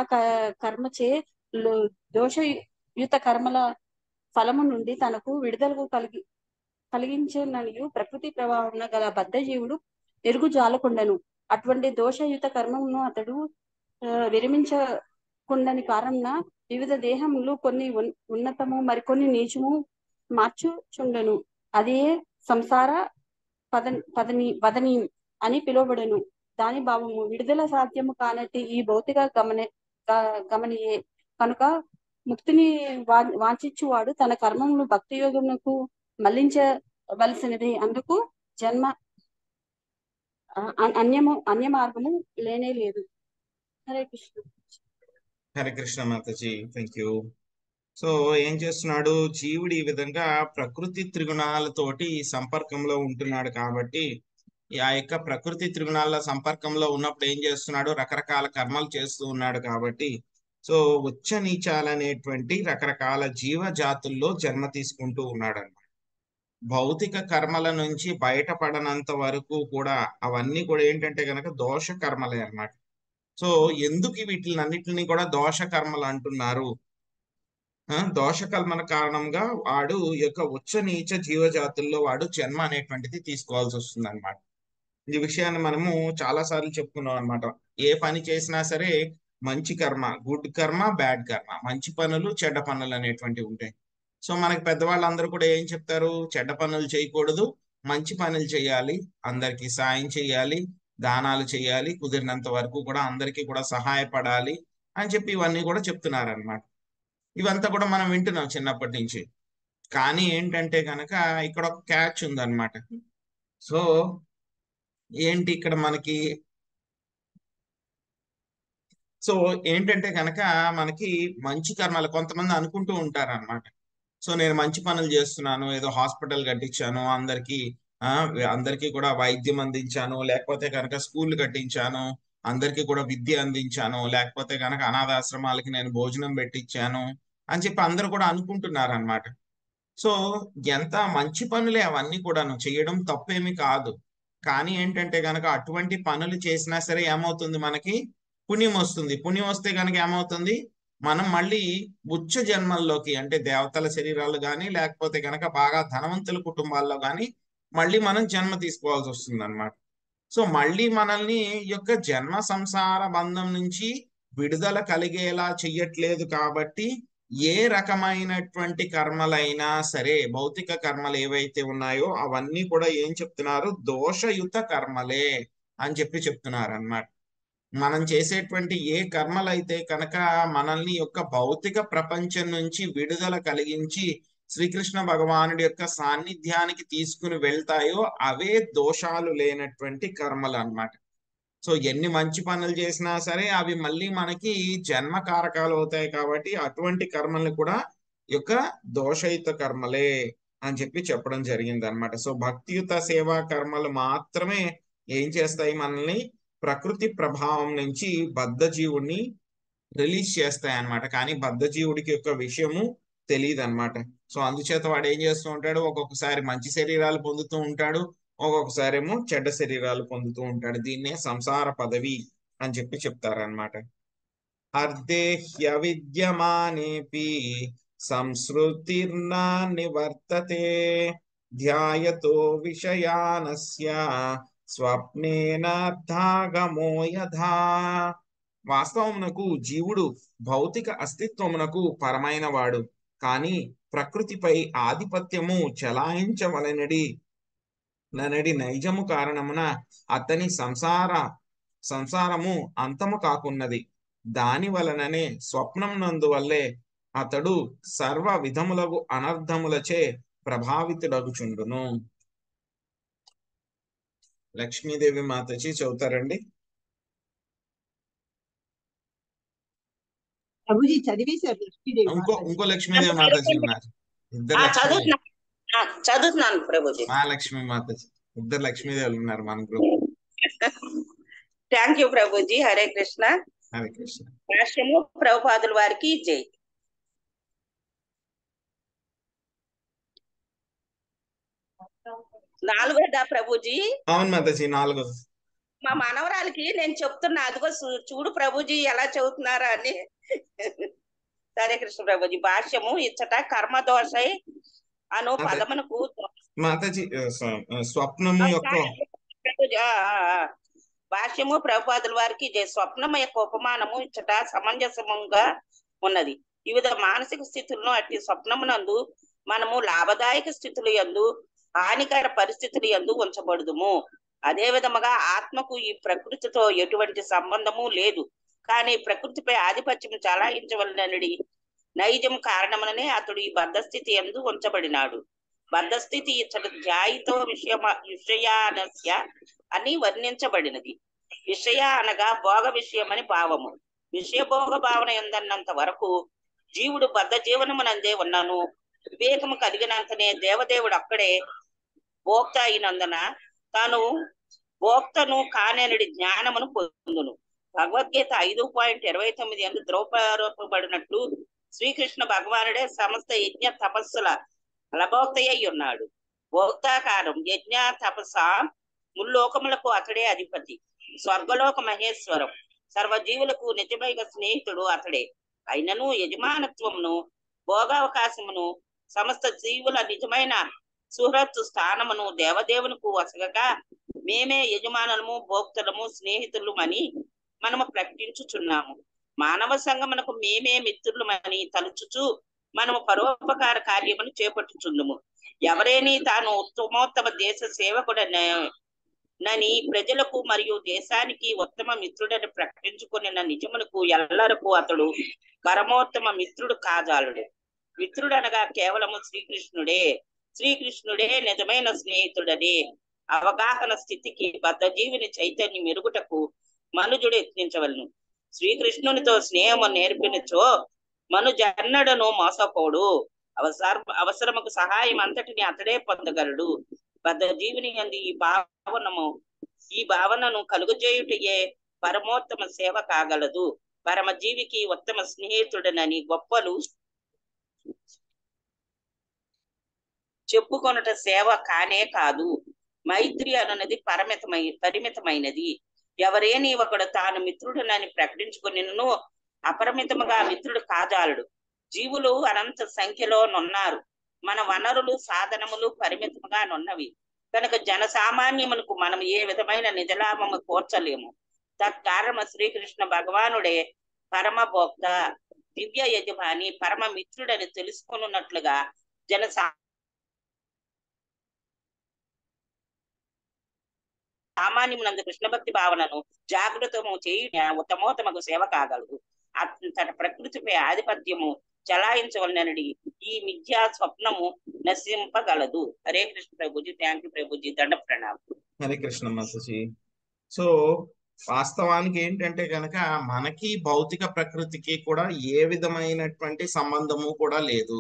కర్మచే దోషయుత కర్మల ఫలము నుండి తనకు విడుదలకు కలిగించననియు ప్రకృతి ప్రభావం గల బద్ధజీవుడు ఎరుగుజాలకుండను. అటువంటి దోషయుత కర్మమును అతడు విరమించకుండని కారణంన వివిధ దేహములు కొన్ని ఉన్నతము మరికొన్ని నీచము మార్చుచుండను. అదే సంసార వదనీయం అని పిలువబడను. దాని భావము విడుదల సాధ్యము కానట్టి ఈ భౌతిక గమనియే కనుక ముక్తిని వాంఛించువాడు తన కర్మమును భక్తి యోగమునకు మళ్లించవలసినది. అందుకు జన్మ అన్య మార్గము లేనే లేదు. Hare Krishna. Hare Krishna Mataji, thank you. So ఏం చేస్తున్నాడు జీవుడు? ఈ విధంగా ప్రకృతి త్రిగుణాలతోటి సంపర్కంలో ఉంటున్నాడు కాబట్టి ఆ యొక్క ప్రకృతి త్రిగుణాల సంపర్కంలో ఉన్నప్పుడు ఏం చేస్తున్నాడు? రకరకాల కర్మలు చేస్తూ ఉన్నాడు కాబట్టి సో ఉచ్చ నీచాలనేటువంటి రకరకాల జీవ జాతుల్లో జన్మ తీసుకుంటూ ఉన్నాడు అన్నమాట. భౌతిక కర్మల నుంచి బయటపడనంత వరకు కూడా అవన్నీ కూడా ఏంటంటే కనుక దోష కర్మలే అన్నమాట. సో ఎందుకు వీటిలన్నిటిని కూడా దోష కర్మలు అంటున్నారు? దోష కర్మల కారణంగా వాడు యొక్క ఉచ్చ నీచ జీవజాతుల్లో వాడు జన్మ అనేటువంటిది తీసుకోవాల్సి వస్తుంది అనమాట. ఈ విషయాన్ని మనము చాలా సార్లు చెప్పుకున్నాం అనమాట. ఏ పని చేసినా సరే మంచి కర్మ, గుడ్ కర్మ, బ్యాడ్ కర్మ, మంచి పనులు చెడ్డ పనులు అనేటువంటివి ఉంటాయి. సో మనకి పెద్దవాళ్ళందరూ కూడా ఏం చెప్తారు? చెడ్డ పనులు చేయకూడదు, మంచి పనులు చేయాలి, అందరికి సాయం చేయాలి, దానాలు చేయాలి, కుదిరినంత వరకు కూడా అందరికీ కూడా సహాయపడాలి అని చెప్పి ఇవన్నీ కూడా చెప్తున్నారు అనమాట. ఇవంతా కూడా మనం వింటున్నాం చిన్నప్పటి నుంచి. కానీ ఏంటంటే కనుక ఇక్కడ ఒక క్యాచ్ ఉందన్నమాట. సో ఏంటి ఇక్కడ మనకి? సో ఏంటంటే కనుక మనకి మంచి కర్మలు కొంతమంది అనుకుంటూ ఉంటారు అనమాట. సో నేను మంచి పనులు చేస్తున్నాను, ఏదో హాస్పిటల్ కట్టించాను, అందరికీ కూడా వైద్యం అందించాను, లేకపోతే కనుక స్కూల్ కట్టించాను, అందరికీ కూడా విద్య అందించాను, లేకపోతే కనుక అనాథాశ్రమాలకి నేను భోజనం పెట్టించాను అని చెప్పి అందరూ కూడా అనుకుంటున్నారు అనమాట. సో ఎంత మంచి పనులే అవన్నీ కూడాను, చేయడం తప్పేమి కాదు. కానీ ఏంటంటే కనుక అటువంటి పనులు చేసినా సరే ఏమవుతుంది? మనకి పుణ్యం వస్తుంది. పుణ్యం వస్తే కనుక ఏమవుతుంది? మనం మళ్ళీ ఉచ్చ జన్మల్లోకి, అంటే దేవతల శరీరాలు కానీ లేకపోతే కనుక బాగా ధనవంతుల కుటుంబాల్లో కానీ మళ్ళీ మనం జన్మ తీసుకోవాల్సి వస్తుంది అనమాట. సో మళ్ళీ మనల్ని యొక్క జన్మ సంసార బంధం నుంచి విడుదల కలిగేలా చెయ్యట్లేదు కాబట్టి ఏ రకమైనటువంటి కర్మలైనా సరే, భౌతిక కర్మలు ఏవైతే ఉన్నాయో అవన్నీ కూడా ఏం చెప్తున్నారు? దోషయుత కర్మలే అని చెప్పి చెప్తున్నారు అన్నమాట. మనం చేసేటువంటి ఏ కర్మలైతే కనుక మనల్ని యొక్క భౌతిక ప్రపంచం నుంచి విడుదల కలిగించి శ్రీకృష్ణ భగవానుడి యొక్క సాన్నిధ్యానికి తీసుకుని వెళ్తాయో అవే దోషాలు లేనటువంటి కర్మలు అన్నమాట. సో ఎన్ని మంచి పనులు చేసినా సరే అవి మళ్ళీ మనకి జన్మ కారకాలు అవుతాయి కాబట్టి అటువంటి కర్మల్ని కూడా యొక్క దోషయుత కర్మలే అని చెప్పి చెప్పడం జరిగింది అనమాట. సో భక్తియుత సేవా కర్మలు మాత్రమే ఏం చేస్తాయి? మనల్ని ప్రకృతి ప్రభావం నుంచి బద్ధజీవుణ్ణి రిలీజ్ చేస్తాయి అన్నమాట. కానీ బద్ధజీవుడికి యొక్క విషయము తెలియదు అనమాట. సో అందుచేత వాడు ఏం చేస్తూ ఉంటాడు, ఒక్కొక్కసారి మంచి శరీరాలు పొందుతూ ఉంటాడు, ఒక్కొక్కసారి ఏమో చెడ్డ శరీరాలు పొందుతూ ఉంటాడు. దీన్నే సంసార పదవి అని చెప్పి చెప్తారనమాట. అర్ధేహ్య విద్యమానేపి సంసృతిర్నా నివర్తతే ధ్యాయతో విషయానస్య స్వప్నేనార్థాగమో యథా. వాస్తవమునకు జీవుడు భౌతిక అస్తిత్వమునకు పరమైన వాడు, కానీ ప్రకృతిపై ఆధిపత్యము చెలాయించవలనడి నైజము కారణమున అతని సంసారము అంతము కాకున్నది. దాని వలననే స్వప్నం నందువల్లే అతడు సర్వ విధములకు అనర్థములచే ప్రభావితుడగుచుండును. లక్ష్మీదేవి మాతజీ చదువుతారండి. ప్రభుజీ చదివేశారు లక్ష్మీదేవి ఇంకో లక్ష్మీదేవి మాతజీ ఉన్నారు. ఇద్దరు చదువుతున్నాను ప్రభుజీ. మా లక్ష్మీ మాతజీ, ఇద్దరు లక్ష్మీదేవులు ఉన్నారు మన group. Thank you Prabhuji. Hare Krishna. Hare Krishna. భాష్యము ప్రభుపాదుల వారికి జై. 4వ ప్రభుజీ. అవును మాతాజీ, 4వ. మా మనవరాలకి నేను చెప్తున్నా, అదిగో చూడు ప్రభుజీ ఎలా చదువుతున్నారా అని. హరే కృష్ణ ప్రభుజీ. భాష్యము ఇచ్చట కర్మదోషై అను పదమునకు మాతాజీ స్వప్నము యొక్క భాష్యము ప్రభుపాదుల వారికి స్వప్నం యొక్క ఉపమానము ఇచ్చట సమంజసముగా ఉన్నది. వివిధ మానసిక స్థితులను అట్టి స్వప్నమునందు మనము లాభదాయక స్థితులు యందు హానికర పరిస్థితులు యందు ఉంచబడుదుము. అదే విధముగా ఆత్మకు ఈ ప్రకృతితో ఎటువంటి సంబంధము లేదు, కానీ ప్రకృతిపై ఆధిపత్యం చలాయించవలనడి నైజం కారణముననే అతడు ఈ బద్ధస్థితి యందు ఉంచబడినాడు. బద్ధస్థితి ఇచ్చట ధ్యాయితో విషయానస్య అని వర్ణించబడినది. విషయ అనగా భోగ విషయమని భావము. విషయభోగ భావన ఎందన్నంత వరకు జీవుడు బద్ధ జీవనమునందే ఉన్నాను. వివేకము కలిగినంతనే దేవదేవుడు అక్కడే భోక్త అయినందున తాను భోక్తను కానేనడి జ్ఞానమును పొందును. భగవద్గీత 5.29 ఎందు ద్రౌపదపడినట్లు శ్రీకృష్ణ భగవానుడే సమస్త యజ్ఞ తపస్సుల ఫలభోక్తయ్యి ఉన్నాడు. భోక్తాకారం యజ్ఞ తపస్స ముల్లోకములకు అతడే అధిపతి. స్వర్గలోక మహేశ్వరం సర్వజీవులకు నిజమైన స్నేహితుడు అతడే. అయినను యజమానత్వమును భోగావకాశమును సమస్త జీవుల నిజమైన సుహృత్ స్థానమును దేవదేవునికి వసగగా మేమే యజమానులము భోక్తులము స్నేహితులమని మనము ప్రకటించుచున్నాము. మానవ సంఘమునకు మేమే మిత్రులమని తలుచుచు మనము పరోపకార కార్యమును చేపట్టుచుందుము. ఎవరేని తాను ఉత్తమోత్తమ దేశ సేవకుడనని ప్రజలకు మరియు దేశానికి ఉత్తమ మిత్రుడని ప్రకటించుకుని నిజమునకు ఎల్లరకు అతడు పరమోత్తమ మిత్రుడు కాజాలుడు. మిత్రుడు అనగా కేవలము శ్రీకృష్ణుడే నిజమైన స్నేహితుడని అవగాహన స్థితికి బద్ధజీవిని చైతన్యం మెరుగుటకు మనుజుడు యత్నించవలను. శ్రీకృష్ణునితో స్నేహము నేర్పినచో మనుజన్నడను మోసపోడు. అవసరముకు సహాయం అంతటిని అతడే పొందగలడు. బద్ధజీవిని అంది ఈ భావనను కలుగజేయుటయే పరమోత్తమ సేవ కాగలదు. పరమజీవికి ఉత్తమ స్నేహితుడనని గొప్పలు చెప్పుకొనుట సేవ కానే కాదు. మైత్రి అనున్నది పరిమితమైనది. ఎవరేని ఒకడు తాను మిత్రుడునని ప్రకటించుకునిను అపరిమితముగా మిత్రుడు కాజాలడు. జీవులు అనంత సంఖ్యలో నున్నారు. మన వనరులు సాధనములు పరిమితముగా నున్నవి కనుక జనసామాన్యమునకు మనం ఏ విధమైన నిజలాభము కోర్చలేము. తత్కారణ శ్రీకృష్ణ భగవానుడే పరమ భోక్త, దివ్య యజమాని, పరమ మిత్రుడని తెలుసుకున్నట్లుగా సామాన్యమునందు కృష్ణ భక్తి భావనను జాగృతము చేయుట ఉత్తమోత్తమకు సేవ కాగలదు. తన ప్రకృతిపై ఆధిపత్యము చలాయించవలనని ఈ మిథ్యా స్వప్నము నశింపగలదు. హరే కృష్ణ ప్రభుజీ. Thank you Prabhuji. దండ ప్రణామం. హరే కృష్ణ మాతాజీ. సో వాస్తవానికి ఏంటంటే కనుక మనకి భౌతిక ప్రకృతికి కూడా ఏ విధమైనటువంటి సంబంధము కూడా లేదు.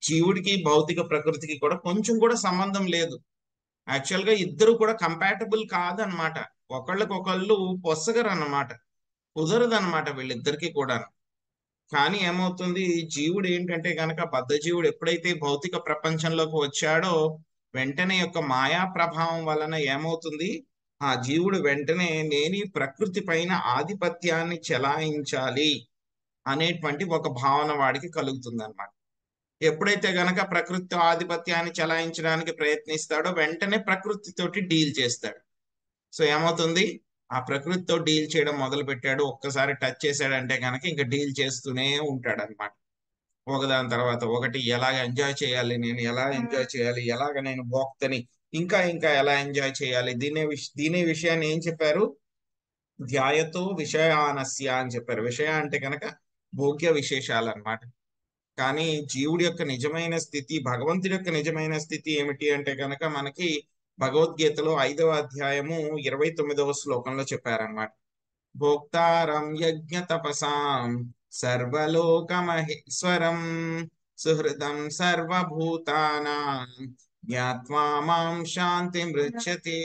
జీవుడికి భౌతిక ప్రకృతికి కూడా కొంచెం కూడా సంబంధం లేదు. యాక్చువల్ గా ఇద్దరు కూడా కంపాటబుల్ కాదనమాట. ఒకళ్ళకొకళ్ళు పొసగరు అన్నమాట. కుదరదు అనమాట వీళ్ళిద్దరికీ కూడా. కానీ ఏమవుతుంది, జీవుడు ఏంటంటే కనుక బద్ధ జీవుడు ఎప్పుడైతే భౌతిక ప్రపంచంలోకి వచ్చాడో వెంటనే యొక్క మాయా ప్రభావం వలన ఏమవుతుంది, ఆ జీవుడు వెంటనే నేను ఈ ప్రకృతి పైన ఆధిపత్యాన్ని చెలాయించాలి అనేటువంటి ఒక భావన వాడికి కలుగుతుంది అనమాట. ఎప్పుడైతే గనక ప్రకృతి ఆధిపత్యాన్ని చెలాయించడానికి ప్రయత్నిస్తాడో వెంటనే ప్రకృతితోటి డీల్ చేస్తాడు. సో ఏమవుతుంది, ఆ ప్రకృతితో డీల్ చేయడం మొదలు పెట్టాడు. ఒక్కసారి టచ్ చేశాడంటే కనుక ఇంకా డీల్ చేస్తూనే ఉంటాడు అనమాట. ఒకదాని తర్వాత ఒకటి, ఎలాగ ఎంజాయ్ చేయాలి, నేను ఎలా ఎంజాయ్ చేయాలి, ఎలాగ నేను భోక్తని ఇంకా ఇంకా ఎలా ఎంజాయ్ చేయాలి, దీని విషయాన్ని ఏం చెప్పారు, ధ్యాయతో విషయానస్య అని చెప్పారు. విషయ అంటే కనుక భోగ్య విశేషాలు అన్నమాట. కానీ జీవుడి యొక్క నిజమైన స్థితి, భగవంతుడి యొక్క నిజమైన స్థితి ఏమిటి అంటే కనుక మనకి భగవద్గీతలో 5వ అధ్యాయము 29వ శ్లోకంలో చెప్పారనమాట. భోక్తారం యజ్ఞ తపసాం సర్వలోక మహేశ్వరం సుహృదం సర్వభూతానాం జ్ఞాత్వా మాం శాంతి మృచ్చతే.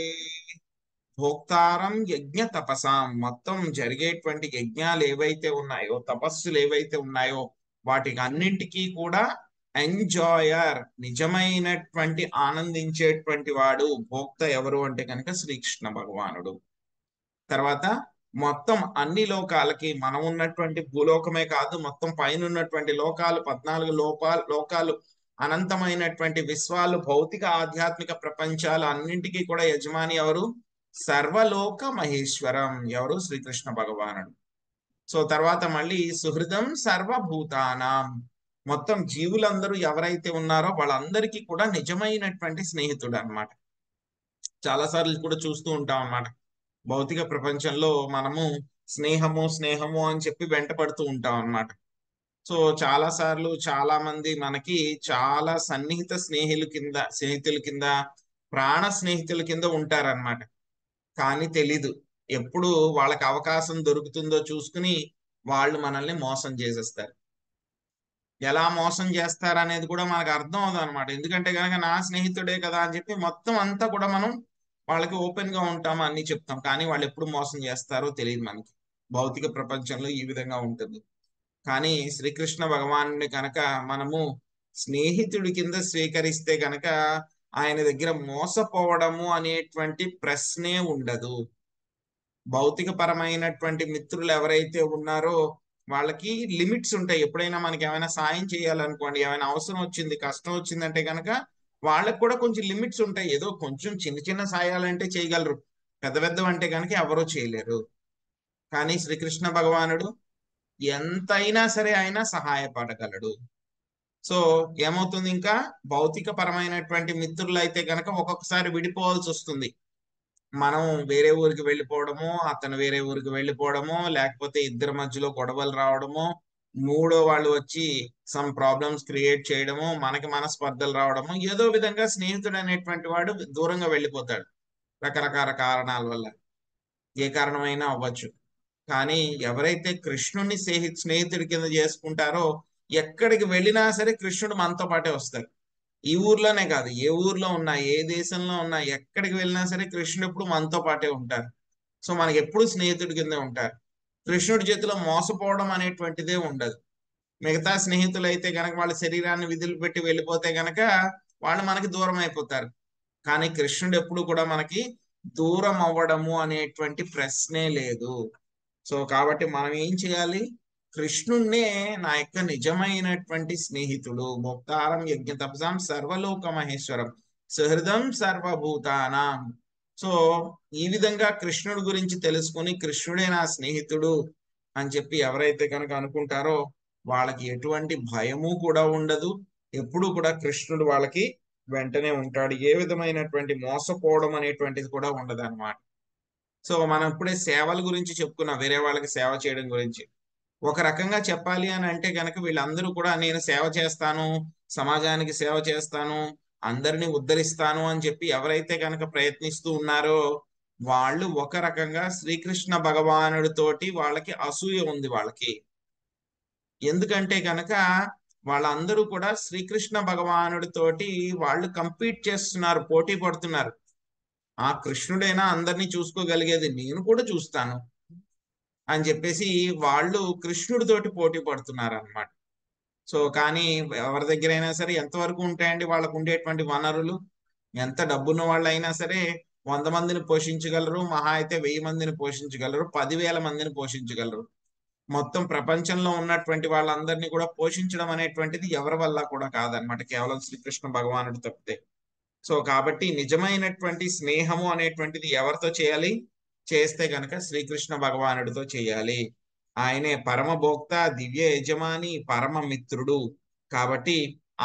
భోక్తారం యజ్ఞ తపసాం, మొత్తం జరిగేటువంటి యజ్ఞాలు ఏవైతే ఉన్నాయో, తపస్సులు ఏవైతే ఉన్నాయో వాటికి అన్నింటికీ కూడా ఎంజాయర్, నిజమైనటువంటి ఆనందించేటువంటి వాడు భోక్త ఎవరు అంటే కనుక శ్రీకృష్ణ భగవానుడు. తర్వాత మొత్తం అన్ని లోకాలకి, మనం ఉన్నటువంటి భూలోకమే కాదు, మొత్తం పైన ఉన్నటువంటి లోకాలు 14 లోకాలు, అనంతమైనటువంటి విశ్వాలు, భౌతిక ఆధ్యాత్మిక ప్రపంచాలు అన్నింటికీ కూడా యజమాని ఎవరు, సర్వలోక మహేశ్వరం ఎవరు, శ్రీకృష్ణ భగవానుడు. సో తర్వాత మళ్ళీ సుహృదం సర్వభూతానాం, మొత్తం జీవులందరూ ఎవరైతే ఉన్నారో వాళ్ళందరికీ కూడా నిజమైనటువంటి స్నేహితుడు అన్నమాట. చాలాసార్లు కూడా చూస్తూ ఉంటాం అన్నమాట, భౌతిక ప్రపంచంలో మనము స్నేహము స్నేహము అని చెప్పి వెంట పడుతూ ఉంటాం అన్నమాట. సో చాలా సార్లు చాలా మంది మనకి చాలా సన్నిహిత స్నేహితుల కింద ప్రాణ స్నేహితుల కింద ఉంటారన్నమాట. కానీ తెలీదు, ఎప్పుడు వాళ్ళకి అవకాశం దొరుకుతుందో చూసుకుని వాళ్ళు మనల్ని మోసం చేసేస్తారు. ఎలా మోసం చేస్తారు అనేది కూడా మనకు అర్థం అవుతుంది అనమాట. ఎందుకంటే కనుక నా స్నేహితుడే కదా అని చెప్పి మొత్తం అంతా కూడా మనం వాళ్ళకి ఓపెన్ గా ఉంటాము, అన్ని చెప్తాం. కానీ వాళ్ళు ఎప్పుడు మోసం చేస్తారో తెలియదు మనకి. భౌతిక ప్రపంచంలో ఈ విధంగా ఉంటుంది. కానీ శ్రీకృష్ణ భగవానుని కనుక మనము స్నేహితుడి కింద స్వీకరిస్తే కనుక ఆయన దగ్గర మోసపోవడము అనేటువంటి ప్రశ్నే ఉండదు. భౌతిక పరమైనటువంటి మిత్రులు ఎవరైతే ఉన్నారో వాళ్ళకి లిమిట్స్ ఉంటాయి. ఎప్పుడైనా మనకి ఏమైనా సాయం చేయాలనుకోండి, ఏమైనా అవసరం వచ్చింది, కష్టం వచ్చిందంటే కనుక వాళ్ళకి కూడా కొంచెం లిమిట్స్ ఉంటాయి. ఏదో కొంచెం చిన్న చిన్న సాయాలంటే చేయగలరు, పెద్ద పెద్దవి అంటే కనుక ఎవరో చేయలేరు. కానీ శ్రీకృష్ణ భగవానుడు ఎంతైనా సరే ఆయన సహాయపడగలడు. సో ఏమవుతుంది, ఇంకా భౌతిక పరమైనటువంటి మిత్రులు అయితే కనుక ఒక్కొక్కసారి విడిపోవాల్సి వస్తుంది. మనం వేరే ఊరికి వెళ్ళిపోవడము, అతను వేరే ఊరికి వెళ్ళిపోవడము, లేకపోతే ఇద్దరి మధ్యలో గొడవలు రావడము, మూడో వాళ్ళు వచ్చి సమ్ ప్రాబ్లమ్స్ క్రియేట్ చేయడము, మనకి మనస్పర్ధలు రావడము, ఏదో విధంగా స్నేహితుడు అనేటువంటి వాడు దూరంగా వెళ్ళిపోతాడు రకరకాల కారణాల వల్ల. ఏ కారణమైనా అవ్వచ్చు. కానీ ఎవరైతే కృష్ణుడిని స్నేహితుడి కింద చేసుకుంటారో ఎక్కడికి వెళ్ళినా సరే కృష్ణుడు మనతో పాటే వస్తాడు. ఈ ఊర్లోనే కాదు, ఏ ఊర్లో ఉన్నా, ఏ దేశంలో ఉన్నా, ఎక్కడికి వెళ్ళినా సరే కృష్ణుడు ఎప్పుడు మనతో పాటే ఉంటారు. సో మనకి ఎప్పుడు స్నేహితుడి కిందే ఉంటారు. కృష్ణుడి చేతిలో మోసపోవడం అనేటువంటిదే ఉండదు. మిగతా స్నేహితులు అయితే గనక వాళ్ళ శరీరాన్ని విధులు పెట్టి వెళ్ళిపోతే గనక వాళ్ళు మనకి దూరం అయిపోతారు. కానీ కృష్ణుడు ఎప్పుడు కూడా మనకి దూరం అవ్వడము అనేటువంటి ప్రశ్నే లేదు. సో కాబట్టి మనం ఏం చేయాలి, కృష్ణుణ్ణే నా యొక్క నిజమైనటువంటి స్నేహితుడు. భోక్తారం యజ్ఞ తపసాం సర్వలోక మహేశ్వరం సుహృదం సర్వభూతానాం. సో ఈ విధంగా కృష్ణుడి గురించి తెలుసుకొని కృష్ణుడే నా స్నేహితుడు అని చెప్పి ఎవరైతే కనుక అనుకుంటారో వాళ్ళకి ఎటువంటి భయము కూడా ఉండదు. ఎప్పుడు కూడా కృష్ణుడు వాళ్ళకి వెంటనే ఉంటాడు. ఏ విధమైనటువంటి మోసపోవడం అనేటువంటిది కూడా ఉండదు అనమాట. సో మనం ఇప్పుడే సేవల గురించి చెప్పుకున్నాం, వేరే వాళ్ళకి సేవ చేయడం గురించి. ఒక రకంగా చెప్పాలి అని అంటే కనుక వీళ్ళందరూ కూడా నేను సేవ చేస్తాను, సమాజానికి సేవ చేస్తాను, అందరినీ ఉద్ధరిస్తాను అని చెప్పి ఎవరైతే కనుక ప్రయత్నిస్తూ ఉన్నారో వాళ్ళు ఒక రకంగా శ్రీకృష్ణ భగవానుడితోటి వాళ్ళకి అసూయ ఉంది వాళ్ళకి. ఎందుకంటే కనుక వాళ్ళందరూ కూడా శ్రీకృష్ణ భగవానుడితోటి వాళ్ళు కంపీట్ చేస్తున్నారు, పోటీ పడుతున్నారు. ఆ కృష్ణుడైనా అందరినీ చూసుకోగలిగేది, నేను కూడా చూస్తాను, అని చెప్పేసి వాళ్ళు కృష్ణుడితోటి పోటీ పడుతున్నారు అనమాట. సో కానీ ఎవరి దగ్గరైనా సరే ఎంతవరకు ఉంటాయండి వాళ్ళకు ఉండేటువంటి వనరులు? ఎంత డబ్బున్న వాళ్ళు అయినా సరే 100 మందిని పోషించగలరు, మహా అయితే 1000 మందిని పోషించగలరు, 10,000 మందిని పోషించగలరు. మొత్తం ప్రపంచంలో ఉన్నటువంటి వాళ్ళందరినీ కూడా పోషించడం అనేటువంటిది ఎవరి వల్ల కూడా కాదనమాట, కేవలం శ్రీకృష్ణ భగవానుడు తప్పితే. సో కాబట్టి నిజమైనటువంటి స్నేహము అనేటువంటిది ఎవరితో చేయాలి? చేస్తే గనక శ్రీకృష్ణ భగవానుడితో చేయాలి. ఆయనే పరమ భోక్త, దివ్య యజమాని, పరమ మిత్రుడు. కాబట్టి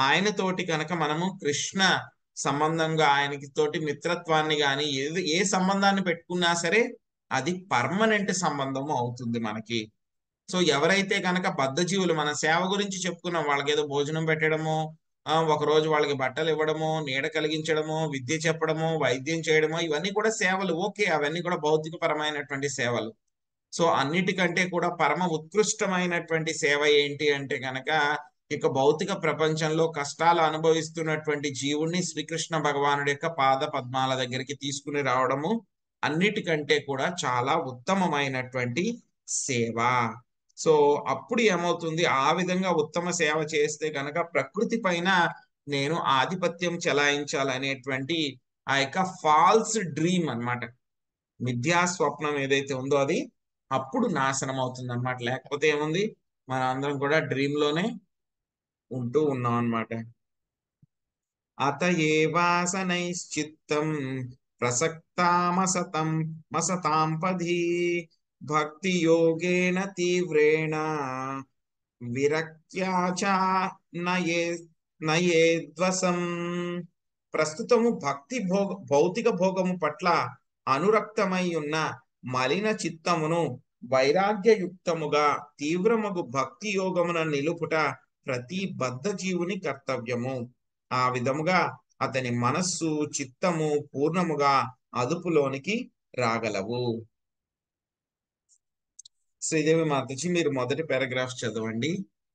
ఆయనతోటి కనుక మనము కృష్ణ సంబంధంగా ఆయనకి తోటి మిత్రత్వాన్ని గాని ఏ సంబంధాన్ని పెట్టుకున్నా సరే అది పర్మనెంట్ సంబంధము అవుతుంది మనకి. సో ఎవరైతే కనుక బద్ధజీవులు, మన సేవ గురించి చెప్పుకున్నాం, వాళ్ళకి ఏదో భోజనం పెట్టడము, ఒక రోజు వాళ్ళకి బట్టలు ఇవ్వడము, నీడ కలిగించడము, విద్య చెప్పడము, వైద్యం చేయడము, ఇవన్నీ కూడా సేవలు. ఓకే, అవన్నీ కూడా భౌతిక పరమైనటువంటి సేవలు. సో అన్నిటికంటే కూడా పరమ ఉత్కృష్టమైనటువంటి సేవ ఏంటి అంటే కనుక ఇక భౌతిక ప్రపంచంలో కష్టాలు అనుభవిస్తున్నటువంటి జీవుణ్ణి శ్రీకృష్ణ భగవానుడి యొక్క పాద పద్మాల దగ్గరికి తీసుకుని రావడము అన్నిటికంటే కూడా చాలా ఉత్తమమైనటువంటి సేవ. సో అప్పుడు ఏమవుతుంది, ఆ విధంగా ఉత్తమ సేవ చేస్తే కనుక ప్రకృతి పైన నేను ఆధిపత్యం చెలాయించాలనేటువంటి ఆ యొక్క ఫాల్స్ డ్రీమ్ అన్నమాట, మిథ్యా స్వప్నం ఏదైతే ఉందో అది అప్పుడు నాశనం అవుతుంది అనమాట. లేకపోతే ఏముంది, మన అందరం కూడా డ్రీమ్ లోనే ఉంటూ ఉన్నాం అన్నమాట. అత ఏవాసనైశ్చిత్తం ప్రసక్తామసతం మసతాంపధి భక్తి యోగేన తీవ్రేణ విరక్త్యాచ నయే నయేద్వసం. ప్రస్తుతము భక్తి భౌతిక భోగము పట్ల అనురక్తమై ఉన్న మలిన చిత్తమును వైరాగ్యయుక్తముగా తీవ్రమగు భక్తి యోగమున నిలుపుట ప్రతి బద్ధ జీవుని కర్తవ్యము. ఆ విధముగా అతని మనస్సు చిత్తము పూర్ణముగా అదుపులోనికి రాగలవు. శ్రీదేవి మాతాజీ మీరు మొదటి పారాగ్రాఫ్ చదవండి.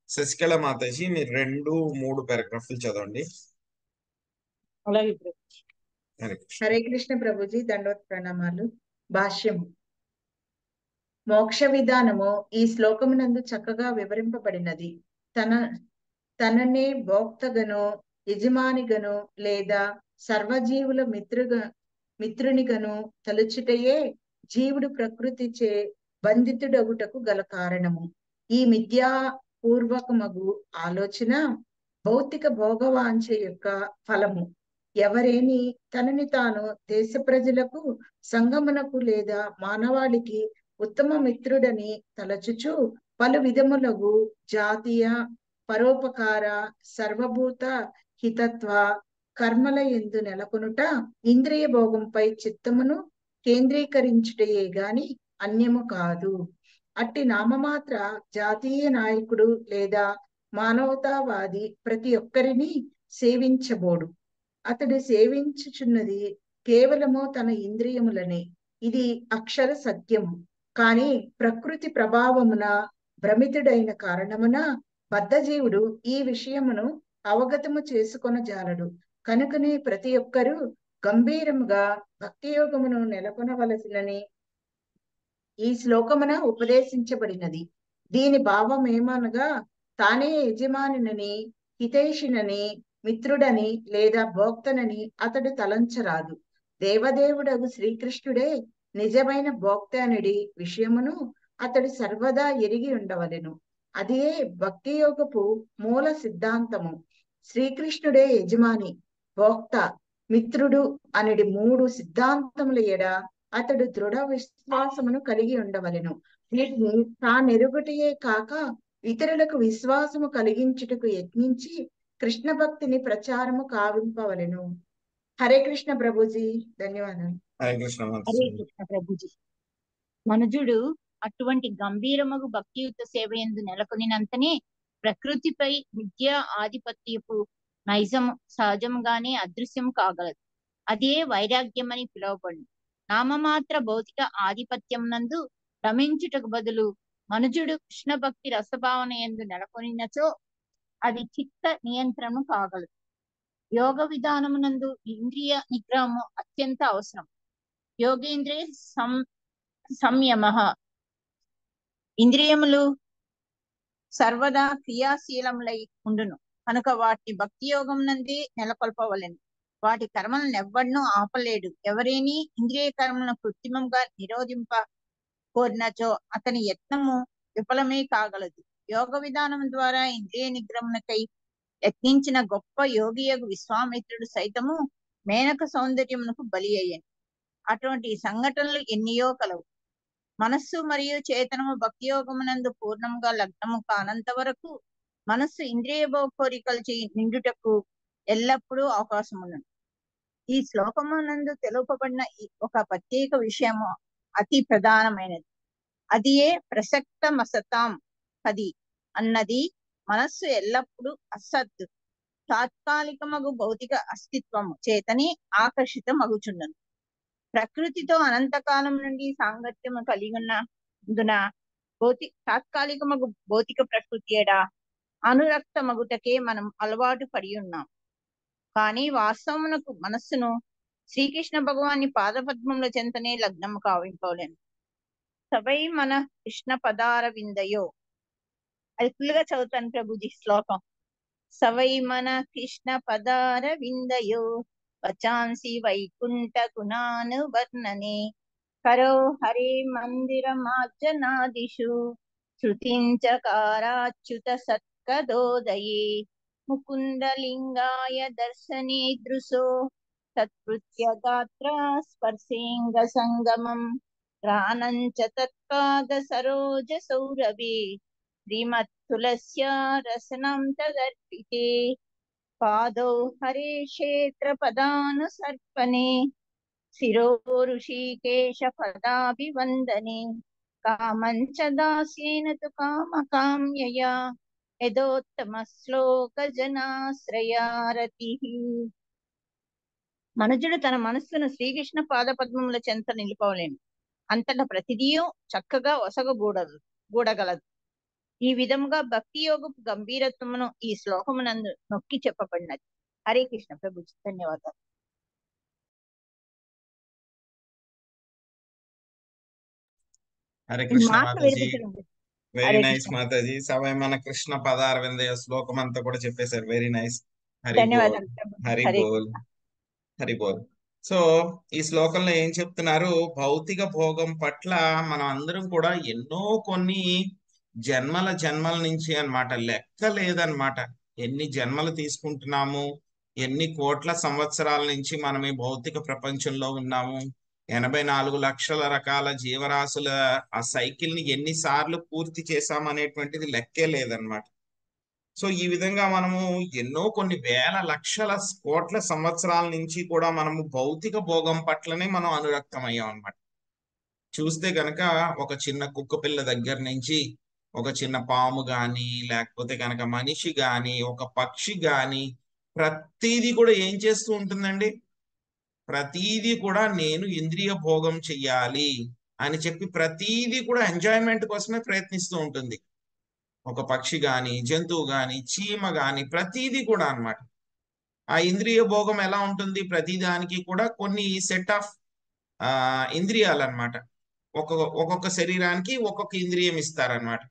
శశికళ మాతాజీ మీరు 2, 3 పారాగ్రాఫ్లు చదవండి. అలాగే హరే కృష్ణ. హరే కృష్ణ ప్రభుజీ, దండవత్ ప్రణామాలు. భాష్యం. మోక్ష విధానము ఈ శ్లోకమునందు చక్కగా వివరింపబడినది. తననే భోక్తగను, యజమానిగను లేదా సర్వజీవుల మిత్రునిగను తలుచుటయే జీవుడు ప్రకృతిచే బంధితుడగుటకు గల కారణము. ఈ మిథ్యాపూర్వకమగు ఆలోచన భౌతిక భోగవాంఛ యొక్క ఫలము. ఎవరేని తనని తాను దేశ ప్రజలకు, సంగమునకు లేదా మానవాళికి ఉత్తమ మిత్రుడని తలచుచు పలు విధములగు జాతీయ, పరోపకార, సర్వభూత హితత్వ కర్మల యందు నెలకొనుట ఇంద్రియ భోగంపై చిత్తమును కేంద్రీకరించుటయే గాని అన్యము కాదు. అట్టి నామమాత్ర జాతీయ నాయకుడు లేదా మానవతావాది ప్రతి ఒక్కరిని సేవించబోడు. అతడు సేవించుచున్నది కేవలము తన ఇంద్రియములనే. ఇది అక్షర సత్యము. కాని ప్రకృతి ప్రభావమున భ్రమితుడైన కారణమున బద్ధజీవుడు ఈ విషయమును అవగతము చేసుకొనజాలడు. కనుకనే ప్రతి ఒక్కరూ గంభీరముగా భక్తి యోగమును నెలకొనవలసినని ఈ శ్లోకమున ఉపదేశించబడినది. దీని భావమేమనగా తానే యజమానినని, హితైషినని, మిత్రుడని లేదా భోక్తనని అతడు తలంచరాదు. దేవదేవుడగు శ్రీకృష్ణుడే నిజమైన భోక్త అనడి విషయమును అతడు సర్వదా ఎరిగి ఉండవలెను. అదే భక్తి యోగపు మూల సిద్ధాంతము. శ్రీకృష్ణుడే యజమాని, భోక్త, మిత్రుడు అనడి 3 సిద్ధాంతముల ఎడ అతడు దృఢ విశ్వాసమును కలిగి ఉండవలెను. వీటిని తానెరుగుటయే కాక ఇతరులకు విశ్వాసము కలిగించుటకు యత్నించి కృష్ణ భక్తిని ప్రచారము కావింపవలెను. హరే కృష్ణ ప్రభుజీ, ధన్యవాదాలు. హరే కృష్ణ హరే మాతాజీ. కృష్ణ ప్రభుజీ. మనుజుడు అటువంటి గంభీరమగు భక్తియుత సేవ యందు నెలకొనినంతనే ప్రకృతిపై విద్య ఆధిపత్యపు నైజము సహజంగానే అదృశ్యం కాగలదు. అదే వైరాగ్యమని పిలువబడు. నామమాత్ర భౌతిక ఆధిపత్యం నందు రమించుటకు బదులు మనుజుడు కృష్ణ భక్తి రసభావన యందు నెలకొనినచో అది చిత్త నియంత్రణ కాగలదు. యోగ విధానమునందు ఇంద్రియ నిగ్రహము అత్యంత అవసరం. యోగేంద్రియ సంయమ ఇంద్రియములు సర్వదా క్రియాశీలములై ఉండును కనుక వాటిని భక్తి యోగం నందే నెలకొల్పవలెను. వాటి కర్మలను ఎవ్వడూ ఆపలేడు. ఎవరేని ఇంద్రియ కర్మలను కృత్రిమంగా నిరోధింప కోరినచో అతని యత్నము విఫలమే కాగలదు. యోగ విధానం ద్వారా ఇంద్రియ నిగ్రహమునకై యత్నించిన గొప్ప యోగియగు విశ్వామిత్రుడు సైతము మేనక సౌందర్యమునకు బలి అయ్యను. అటువంటి సంఘటనలు ఎన్నియో కలవు. మనస్సు మరియు చేతనము భక్తి యోగమునందు పూర్ణముగా లగ్నము కానంత వరకు మనస్సు ఇంద్రియ కోరికలు నిండుటకు ఎల్లప్పుడూ అవకాశం ఉన్నది. ఈ శ్లోకమునందు తెలుపబడిన ఒక ప్రత్యేక విషయము అతి ప్రధానమైనది. అది ఏ ప్రసక్తమసతాం అది అన్నది మనస్సు ఎల్లప్పుడూ అసత్ తాత్కాలికమగు భౌతిక అస్తిత్వము చేతని ఆకర్షితమగుచుండను. ప్రకృతితో అనంతకాలం నుండి సాంగత్యము కలిగి ఉన్నందున తాత్కాలికమగు భౌతిక ప్రకృతి ఎడా అనురక్తమగుటకే మనం అలవాటు పడి ఉన్నాం. కానీ వాస్తవమునకు మనస్సును శ్రీకృష్ణ భగవాన్ని పాదపద్మముల చెంతనే లగ్నము కావింపలేను. సవై మన కృష్ణ పదార విందయో, అది ఫుల్గా చదువుతాను ప్రభుజీ శ్లోకం. సవై మన కృష్ణ పదార విందయో వచాంసి వైకుంఠ గుణాను వర్ణనే కరో హరే మందిర మార్జనాదిషు శృతించకారాచ్యుత సత్కదోదయే ముకుందలింగాయ దర్శనే దృశో తత్కృత్య గాత్ర స్పర్శేంగ సంగమం ప్రాణంచ తత్పాద సరోజ సౌరభే శ్రీమత్తులస్య రసనం తదర్పితే పాదౌ హరే క్షేత్ర పదానుసర్పణే శిరో ఋషికేశ పదాభివందనే కామంచ దాస్యేన తు కామకామ్యయా యదోత్తమ శ్లోక జనాశ్రయారతి. మనుజుడు తన మనస్సును శ్రీకృష్ణ పాదపద్మముల చెంత నిలుపవలేను. అంతటా ప్రతిదీయు చక్కగా ఒసగగూడగలదు. ఈ విధముగా భక్తి యోగపు గంభీరత్వమును ఈ శ్లోకమునందు నొక్కి చెప్పబడినది. హరే కృష్ణ ప్రభుజీ, ధన్యవాదాలు. హరే కృష్ణ మాట మాతాజీ, వినిపించండి. Very Hare nice Krishna, Mataji. సవై మన కృష్ణ పదారవిందయ శ్లోకం అంతా కూడా చెప్పేశారు. Very nice. హరి బోల్, ధన్యవాదాలు ప్రభుజీ. హరి హరే బోల్, హరి బోల్. సో ఈ శ్లోకంలో ఏం చెప్తున్నారు? భౌతిక భోగం పట్ల మనం అందరం కూడా ఎన్నో కొన్ని జన్మల నుంచి అన్నమాట, లెక్క లేదన్నమాట. ఎన్ని జన్మలు తీసుకుంటున్నాము, ఎన్ని కోట్ల సంవత్సరాల నుంచి మనం ఈ భౌతిక ప్రపంచంలో ఉన్నాము, 84 లక్షల రకాల జీవరాశుల ఆ సైకిల్ ని ఎన్నిసార్లు పూర్తి చేశామనేటువంటిది లెక్కే లేదన్నమాట. సో ఈ విధంగా మనము ఎన్నో కొన్ని వేల లక్షల కోట్ల సంవత్సరాల నుంచి కూడా మనము భౌతిక భోగం పట్లనే మనం అనురక్తమయ్యాం అన్నమాట. చూస్తే గనక ఒక చిన్న కుక్క పిల్ల దగ్గర నుంచి ఒక చిన్న పాము గాని, లేకపోతే కనుక మనిషి గాని, ఒక పక్షి గాని, ప్రతిదీ కూడా ఏం చేస్తూ ఉంటుందండి? ప్రతీది కూడా నేను ఇంద్రియ భోగం చెయ్యాలి అని చెప్పి ప్రతీది కూడా ఎంజాయ్మెంట్ కోసమే ప్రయత్నిస్తూ ఉంటుంది. ఒక పక్షి గాని, జంతువు గాని, చీమ గాని, ప్రతీది కూడా అన్నమాట. ఆ ఇంద్రియ భోగం ఎలా ఉంటుంది? ప్రతిదానికి కూడా కొన్ని సెట్ ఆఫ్ ఇంద్రియాలు అన్నమాట. ఒక్కొక్క శరీరానికి ఒక్కొక్క ఇంద్రియం ఇస్తారనమాట.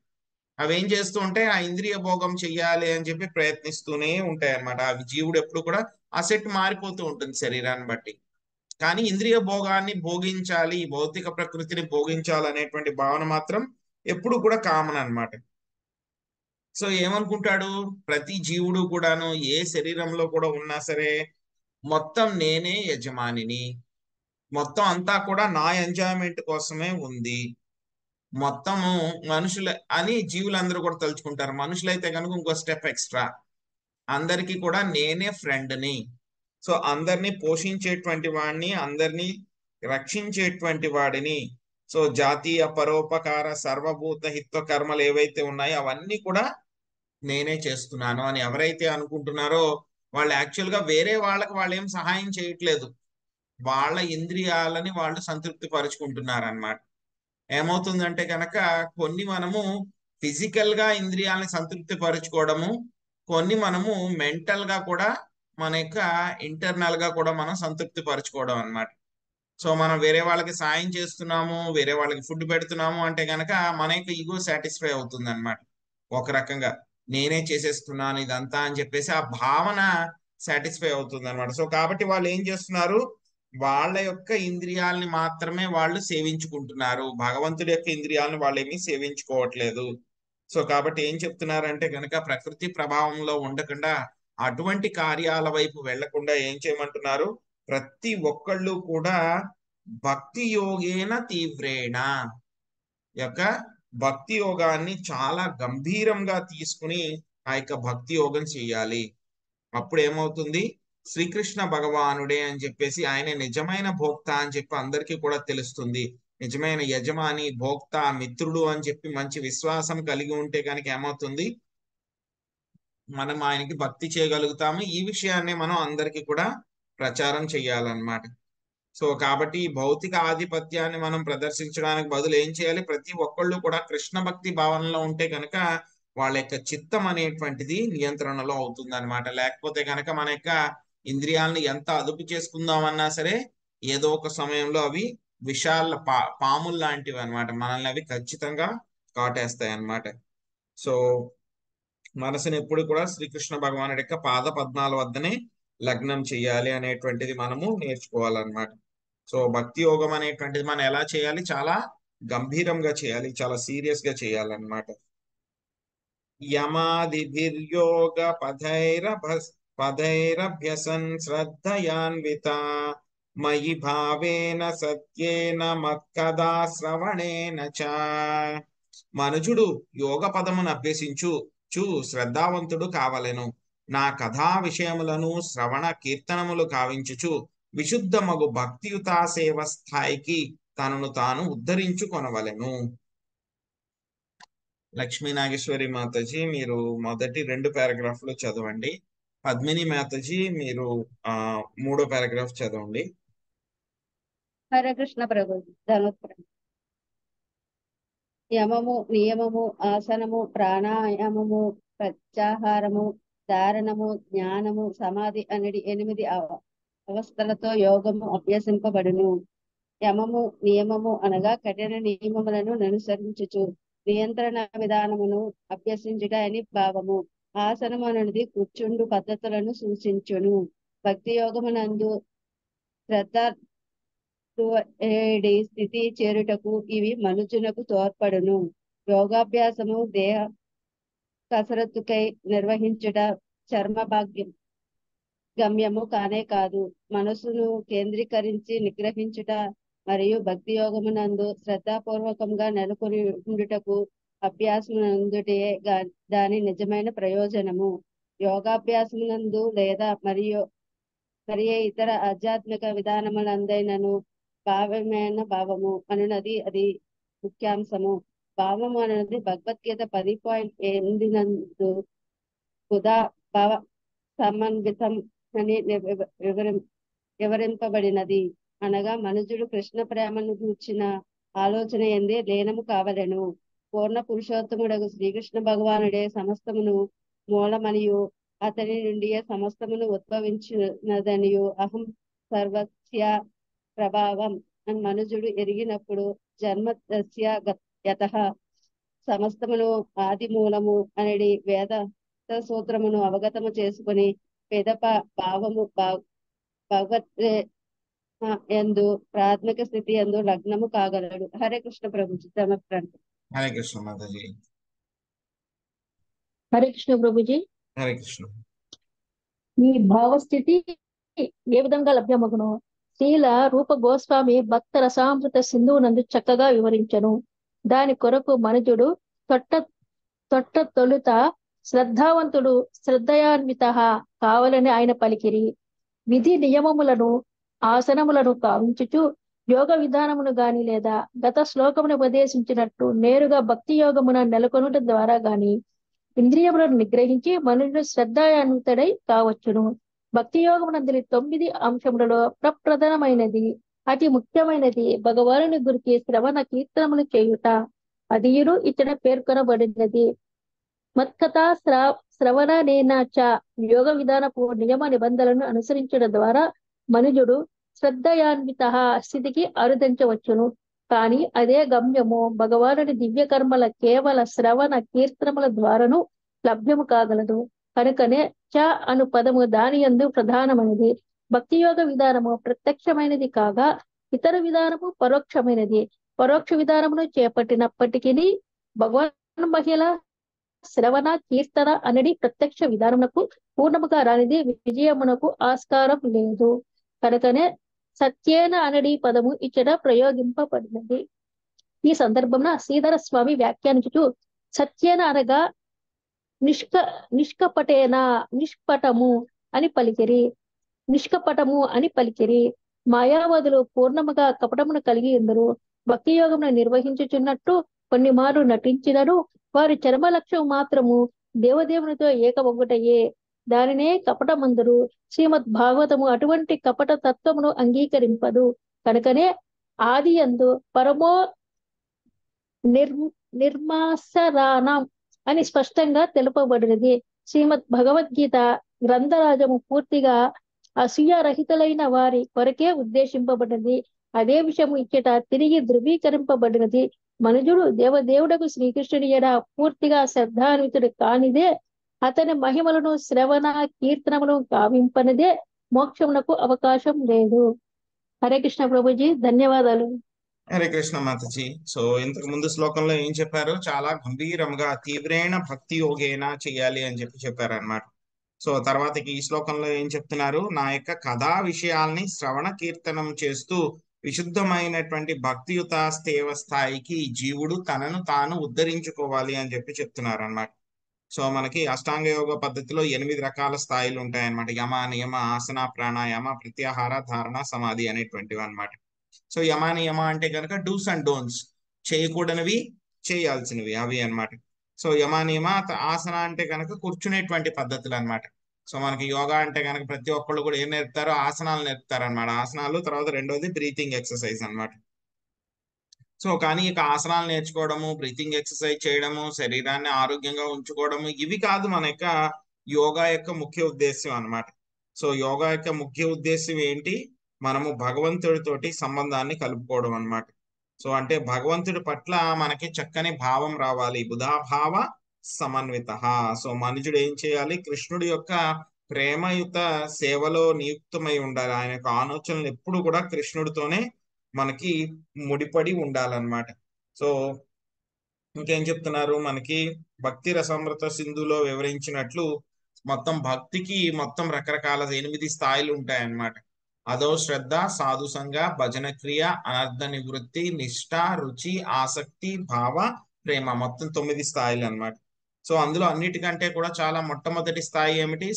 అవి ఏం చేస్తూ ఉంటాయి? ఆ ఇంద్రియ భోగం చెయ్యాలి అని చెప్పి ప్రయత్నిస్తూనే ఉంటాయి అన్నమాట. అవి జీవుడు ఎప్పుడు కూడా ఆ సెట్ మారిపోతూ ఉంటుంది శరీరాన్ని బట్టి. కానీ ఇంద్రియ భోగాన్ని భోగించాలి, ఈ భౌతిక ప్రకృతిని భోగించాలి అనేటువంటి భావన మాత్రం ఎప్పుడు కూడా కామన్ అన్నమాట. సో ఏమనుకుంటాడు? ప్రతి జీవుడు కూడాను ఏ శరీరంలో కూడా ఉన్నా సరే మొత్తం నేనే యజమానిని, మొత్తం అంతా కూడా నా ఎంజాయ్మెంట్ కోసమే ఉంది, మొత్తము మనుషుల అని జీవులందరూ కూడా తలుచుకుంటారు. మనుషులైతే కనుక ఇంకో స్టెప్ ఎక్స్ట్రా, అందరికీ కూడా నేనే ఫ్రెండ్ని. సో అందరినీ పోషించేటువంటి వాడిని, అందరినీ రక్షించేటువంటి వాడిని. సో జాతీయ పరోపకార సర్వభూత హిత్వ కర్మలు ఏవైతే ఉన్నాయో అవన్నీ కూడా నేనే చేస్తున్నాను అని ఎవరైతే అనుకుంటున్నారో వాళ్ళు యాక్చువల్ గా వేరే వాళ్ళకి వాళ్ళు ఏం సహాయం చేయట్లేదు, వాళ్ళ ఇంద్రియాలని వాళ్ళు సంతృప్తి పరుచుకుంటున్నారు అన్నమాట. ఏమవుతుందంటే కనుక కొన్ని మనము ఫిజికల్ గా ఇంద్రియాలని సంతృప్తి పరుచుకోవడము, కొన్ని మనము మెంటల్ గా కూడా మన యొక్క ఇంటర్నల్ గా కూడా మనం సంతృప్తి పరుచుకోవడం అన్నమాట. సో మనం వేరే వాళ్ళకి సాయం చేస్తున్నాము, వేరే వాళ్ళకి ఫుడ్ పెడుతున్నాము అంటే గనక మన యొక్క ఈగో సాటిస్ఫై అవుతుంది అనమాట. ఒక రకంగా నేనే చేసేస్తున్నాను ఇదంతా అని చెప్పేసి ఆ భావన సాటిస్ఫై అవుతుంది అనమాట. సో కాబట్టి వాళ్ళు ఏం చేస్తున్నారు, వాళ్ళ యొక్క ఇంద్రియాలని మాత్రమే వాళ్ళు సేవించుకుంటున్నారు, భగవంతుడి యొక్క ఇంద్రియాలను వాళ్ళు ఏమీ సేవించుకోవట్లేదు. సో కాబట్టి ఏం చెప్తున్నారంటే కనుక ప్రకృతి ప్రభావంలో ఉండకుండా అటువంటి కార్యాల వైపు వెళ్లకుండా ఏం చేయమంటున్నారు, ప్రతి ఒక్కళ్ళు కూడా భక్తి యోగేన తీవ్రేణ యొక్క భక్తి యోగాన్ని చాలా గంభీరంగా తీసుకుని ఆ యొక్క భక్తి యోగం చేయాలి. అప్పుడు ఏమవుతుంది, శ్రీకృష్ణ భగవానుడే అని చెప్పేసి ఆయన నిజమైన భోక్త అని చెప్పి అందరికీ కూడా తెలుస్తుంది. నిజమైన యజమాని, భోక్త, మిత్రుడు అని చెప్పి మంచి విశ్వాసం కలిగి ఉంటే కనుక ఏమవుతుంది, మనం ఆయనకి భక్తి చేయగలుగుతాము. ఈ విషయాన్ని మనం అందరికీ కూడా ప్రచారం చేయాలన్నమాట. సో కాబట్టి ఈ భౌతిక ఆధిపత్యాన్ని మనం ప్రదర్శించడానికి బదులు ఏం చేయాలి, ప్రతి ఒక్కళ్ళు కూడా కృష్ణ భక్తి భావనలో ఉంటే కనుక వాళ్ళ యొక్క చిత్తం అనేటువంటిది నియంత్రణలో అవుతుంది అనమాట. లేకపోతే కనుక మన యొక్క ఇంద్రియాలను ఎంత అదుపు చేసుకుందామన్నా సరే ఏదో ఒక సమయంలో అవి విషాల పాములు లాంటివి అనమాట, మనల్ని అవి ఖచ్చితంగా కాటేస్తాయి అన్నమాట. సో మనసుని ఎప్పుడు కూడా శ్రీకృష్ణ భగవానుడి యొక్క పాద పద్మాల వద్దనే లగ్నం చెయ్యాలి అనేటువంటిది మనము నేర్చుకోవాలన్నమాట. సో భక్తి యోగం అనేటువంటిది మనం ఎలా చేయాలి, చాలా గంభీరంగా చేయాలి, చాలా సీరియస్ గా చేయాలన్నమాట. యమాదిభిర్యోగ పథైరభ్యసన్ శ్రద్ధయాన్విత మయి భావేన సత్యేన మత్కదా శ్రవణేన చ. మనుజుడు యోగ పదమును అభ్యసించు శ్రద్ధావంతుడు కావలెను. నా కథా విషయములను శ్రవణ కీర్తనములు కావించుచు విశుద్ధమగు భక్తియుతా సేవ స్థాయికి తనను తాను ఉద్ధరించుకొనవలెను. లక్ష్మీ నాగేశ్వరి మాతాజీ మీరు మొదటి 2 పారాగ్రాఫ్లు చదవండి. పద్మిని మాతాజీ మీరు 3వ పారాగ్రాఫ్ చదవండి. హరే కృష్ణ ప్రభు. ధనుత్ప్రణామం. యమము, నియమము, ఆసనము, ప్రాణాయామము, ప్రత్యాహారము, ధారణము, జ్ఞానము, సమాధి అనేది 8 అవస్థలతో యోగము అభ్యసింపబడును. యమము, నియమము అనగా కఠిన నియమములను అనుసరించుచు నియంత్రణ విధానమును అభ్యసించుట అని భావము. ఆసనము అనేది కూర్చుండు పద్ధతులను సూచించును. భక్తి యోగమునందు శ్రద్ధ స్థితి చేరుటకు ఇవి మనుజునకు తోడ్పడును. యోగాభ్యాసము దేహ కసరత్తుకై నిర్వహించుట చర్మ భాగ్యం గమ్యము కానే కాదు, మనసును కేంద్రీకరించి నిగ్రహించుట మరియు భక్తి యోగమునందు శ్రద్ధాపూర్వకంగా నెలకొని ఉండుటకు అభ్యాసమునందుటే దాని నిజమైన ప్రయోజనము. యోగాభ్యాసమునందు లేదా మరియు ఇతర ఆధ్యాత్మిక విధానములందైనను భావమైన భావము అనున్నది అది ముఖ్యాంశము. భావము అనేది భగవద్గీత 10.8 నందు హుదా భావ సమన్వితం అని వివరింపబడినది. అనగా మనుజుడు కృష్ణ ప్రేమను గూర్చిన ఆలోచన ఎందే లీనము కావలెను. పూర్ణ పురుషోత్తముడగు శ్రీకృష్ణ భగవానుడే సమస్తమును మూలమనియు అతని నుండి సమస్తమును ఉద్భవించినదనియు అహం సర్వస్య ప్రభావం అని మనుజుడు ఎరిగినప్పుడు జన్మస్య యతః సమస్తమును ఆది మూలము అనేది వేద సూత్రమును అవగతము చేసుకుని పెదప భావము భగవత్ ఎందు ప్రాథమిక స్థితి ఎందు లగ్నము కాగలడు. హరే కృష్ణ ప్రభుజీ. హరే కృష్ణ మాతాజీ. హరే కృష్ణ ప్రభుజీ. హరే కృష్ణ. ఈ భావస్థితి ఏ విధంగా లభ్యమగును శ్రీల రూప గోస్వామి భక్త రసామృత సింధువునందు చక్కగా వివరించను. దాని కొరకు మనుజుడు తొలుత శ్రద్ధావంతుడు శ్రద్ధయాన్విత కావాలని ఆయన పలికిరి. విధి నియమములను ఆసనములను కావించుచు యోగ విధానమును గాని లేదా గత శ్లోకమును ఉపదేశించినట్టు నేరుగా భక్తి యోగమున నెలకొనుట ద్వారా గాని ఇంద్రియములను నిగ్రహించి మనుషుడు శ్రద్ధాన్వితుడై కావచ్చును. భక్తి యోగమునందలి 9 అంశములలో ప్రప్రధానమైనది అతి ముఖ్యమైనది భగవానుని గురికి శ్రవణ కీర్తనములు చేయుట. అదియును ఇతడ పేర్కొనబడినది. మత్కథ శ్రవణనేన చ యోగ విధానపు నియమ నిబంధనలను అనుసరించడం ద్వారా మనుజుడు శ్రద్ధయాన్విత స్థితికి అరుదించవచ్చును. కానీ అదే గమ్యము భగవానుడి దివ్య కర్మల కేవల శ్రవణ కీర్తనముల ద్వారాను లభ్యము కాగలదు. కనుకనే చ అను పదము దాని యందు ప్రధానమైనది. భక్తి యోగ విధానము ప్రత్యక్షమైనది కాగా ఇతర విధానము పరోక్షమైనది. పరోక్ష విధానమును చేపట్టినప్పటికీ భగవాన్ మహిళ శ్రవణ కీర్తన అనేది ప్రత్యక్ష విధానమునకు పూర్ణముగా రానిది విజయమునకు ఆస్కారం లేదు. కనుకనే సత్యేన అనడి పదము ఇచ్చట ప్రయోగింపబడినది. ఈ సందర్భంలో శ్రీధర స్వామి వ్యాఖ్యానించుచు సత్యేన అనగా నిష్కపటేన నిష్పటము అని పలికిరి. మాయావాదులు పూర్ణముగా కపటమును కలిగి ఉందరు. భక్తి యోగమును నిర్వహించుచున్నట్టు కొన్ని మారు నటించినను వారి చర్మ లక్ష్యం మాత్రము దేవదేవునితో ఏకమొక్కటయే. దానినే కపటమందురు. శ్రీమద్ భాగవతము అటువంటి కపట తత్వమును అంగీకరింపదు. కనుకనే ఆది యందు పరమో నిర్మాసరాణం అని స్పష్టంగా తెలుపబడినది. శ్రీమద్ భగవద్గీత గ్రంథరాజము పూర్తిగా అసూయారహితులైన వారి కొరకే ఉద్దేశింపబడినది. అదే విషయము ఇచ్చట తిరిగి ధృవీకరింపబడినది. మనుజుడు దేవదేవుడకు శ్రీకృష్ణుడి ఎడ పూర్తిగా శ్రద్ధాన్వితుడు కానిదే, అతని మహిమలను శ్రవణ కీర్తనమును కావింపనిదే మోక్షమునకు అవకాశం లేదు. హరే కృష్ణ ప్రభుజీ, ధన్యవాదాలు. హరే కృష్ణ మాతజీ. సో ఇంతకు ముందు శ్లోకంలో ఏం చెప్పారు? చాలా గంభీరంగా తీవ్రేణ భక్తి యోగేన చేయాలి అని చెప్పారు అన్నమాట. సో తర్వాతకి ఈ శ్లోకంలో ఏం చెప్తున్నారు? నా యొక్క కథా విషయాల్ని శ్రవణ కీర్తనం చేస్తూ విశుద్ధమైనటువంటి భక్తియుత స్థేవ స్థాయికి జీవుడు తనను తాను ఉద్ధరించుకోవాలి అని చెప్తున్నారు అన్నమాట. సో మనకి అష్టాంగ యోగ పద్ధతిలో 8 రకాల స్థాయిలు ఉంటాయన్నమాట. యమ, నియమ, ఆసన, ప్రాణాయామ, ప్రత్యాహార, ధారణ, సమాధి అనేటువంటివి అన్నమాట. సో యమ నియమ అంటే కనుక డూస్ అండ్ డోన్స్, చేయకూడనివి చేయాల్సినవి అవి అన్నమాట. సో యమ నియమ. ఆసన అంటే కనుక కూర్చునేటువంటి పద్ధతులు అన్నమాట. సో మనకి యోగా అంటే కనుక ప్రతి ఒక్కళ్ళు కూడా ఏం నేర్పుతారో ఆసనాలు నేర్పుతారు అన్నమాట. ఆసనాలు, తర్వాత రెండోది బ్రీతింగ్ ఎక్సర్సైజ్ అన్నమాట. సో కానీ ఇక ఆసనాలు నేర్చుకోవడము, బ్రీతింగ్ ఎక్సర్సైజ్ చేయడము, శరీరాన్ని ఆరోగ్యంగా ఉంచుకోవడము, ఇవి కాదు మన యొక్క యోగా యొక్క ముఖ్య ఉద్దేశం అన్నమాట. సో యోగా యొక్క ముఖ్య ఉద్దేశం ఏంటి? మనము భగవంతుడితోటి సంబంధాన్ని కలుపుకోవడం అన్నమాట. సో అంటే భగవంతుడి పట్ల మనకి చక్కని భావం రావాలి. బుధాభావ సమన్విత. సో మనుజుడు ఏం చేయాలి? కృష్ణుడి యొక్క ప్రేమయుత సేవలో నియుక్తమై ఉండాలి. ఆయన యొక్క ఆలోచనలు ఎప్పుడు కూడా కృష్ణుడితోనే మనకి ముడిపడి ఉండాలన్నమాట. సో ఇంకేం చెప్తున్నారు? మనకి భక్తి రసామృత సింధులో వివరించినట్లు మొత్తం భక్తికి మొత్తం రకరకాల 8 స్థాయిలు ఉంటాయన్నమాట. అదో శ్రద్ధ, సాధు సంగ, భజన క్రియ, అనర్థ నివృత్తి, నిష్ఠ, రుచి, ఆసక్తి, భావ, ప్రేమ, మొత్తం 9 స్థాయిలు అన్నమాట. సో అందులో అన్నిటికంటే కూడా చాలా మొట్టమొదటి స్థాయి ఏమిటి?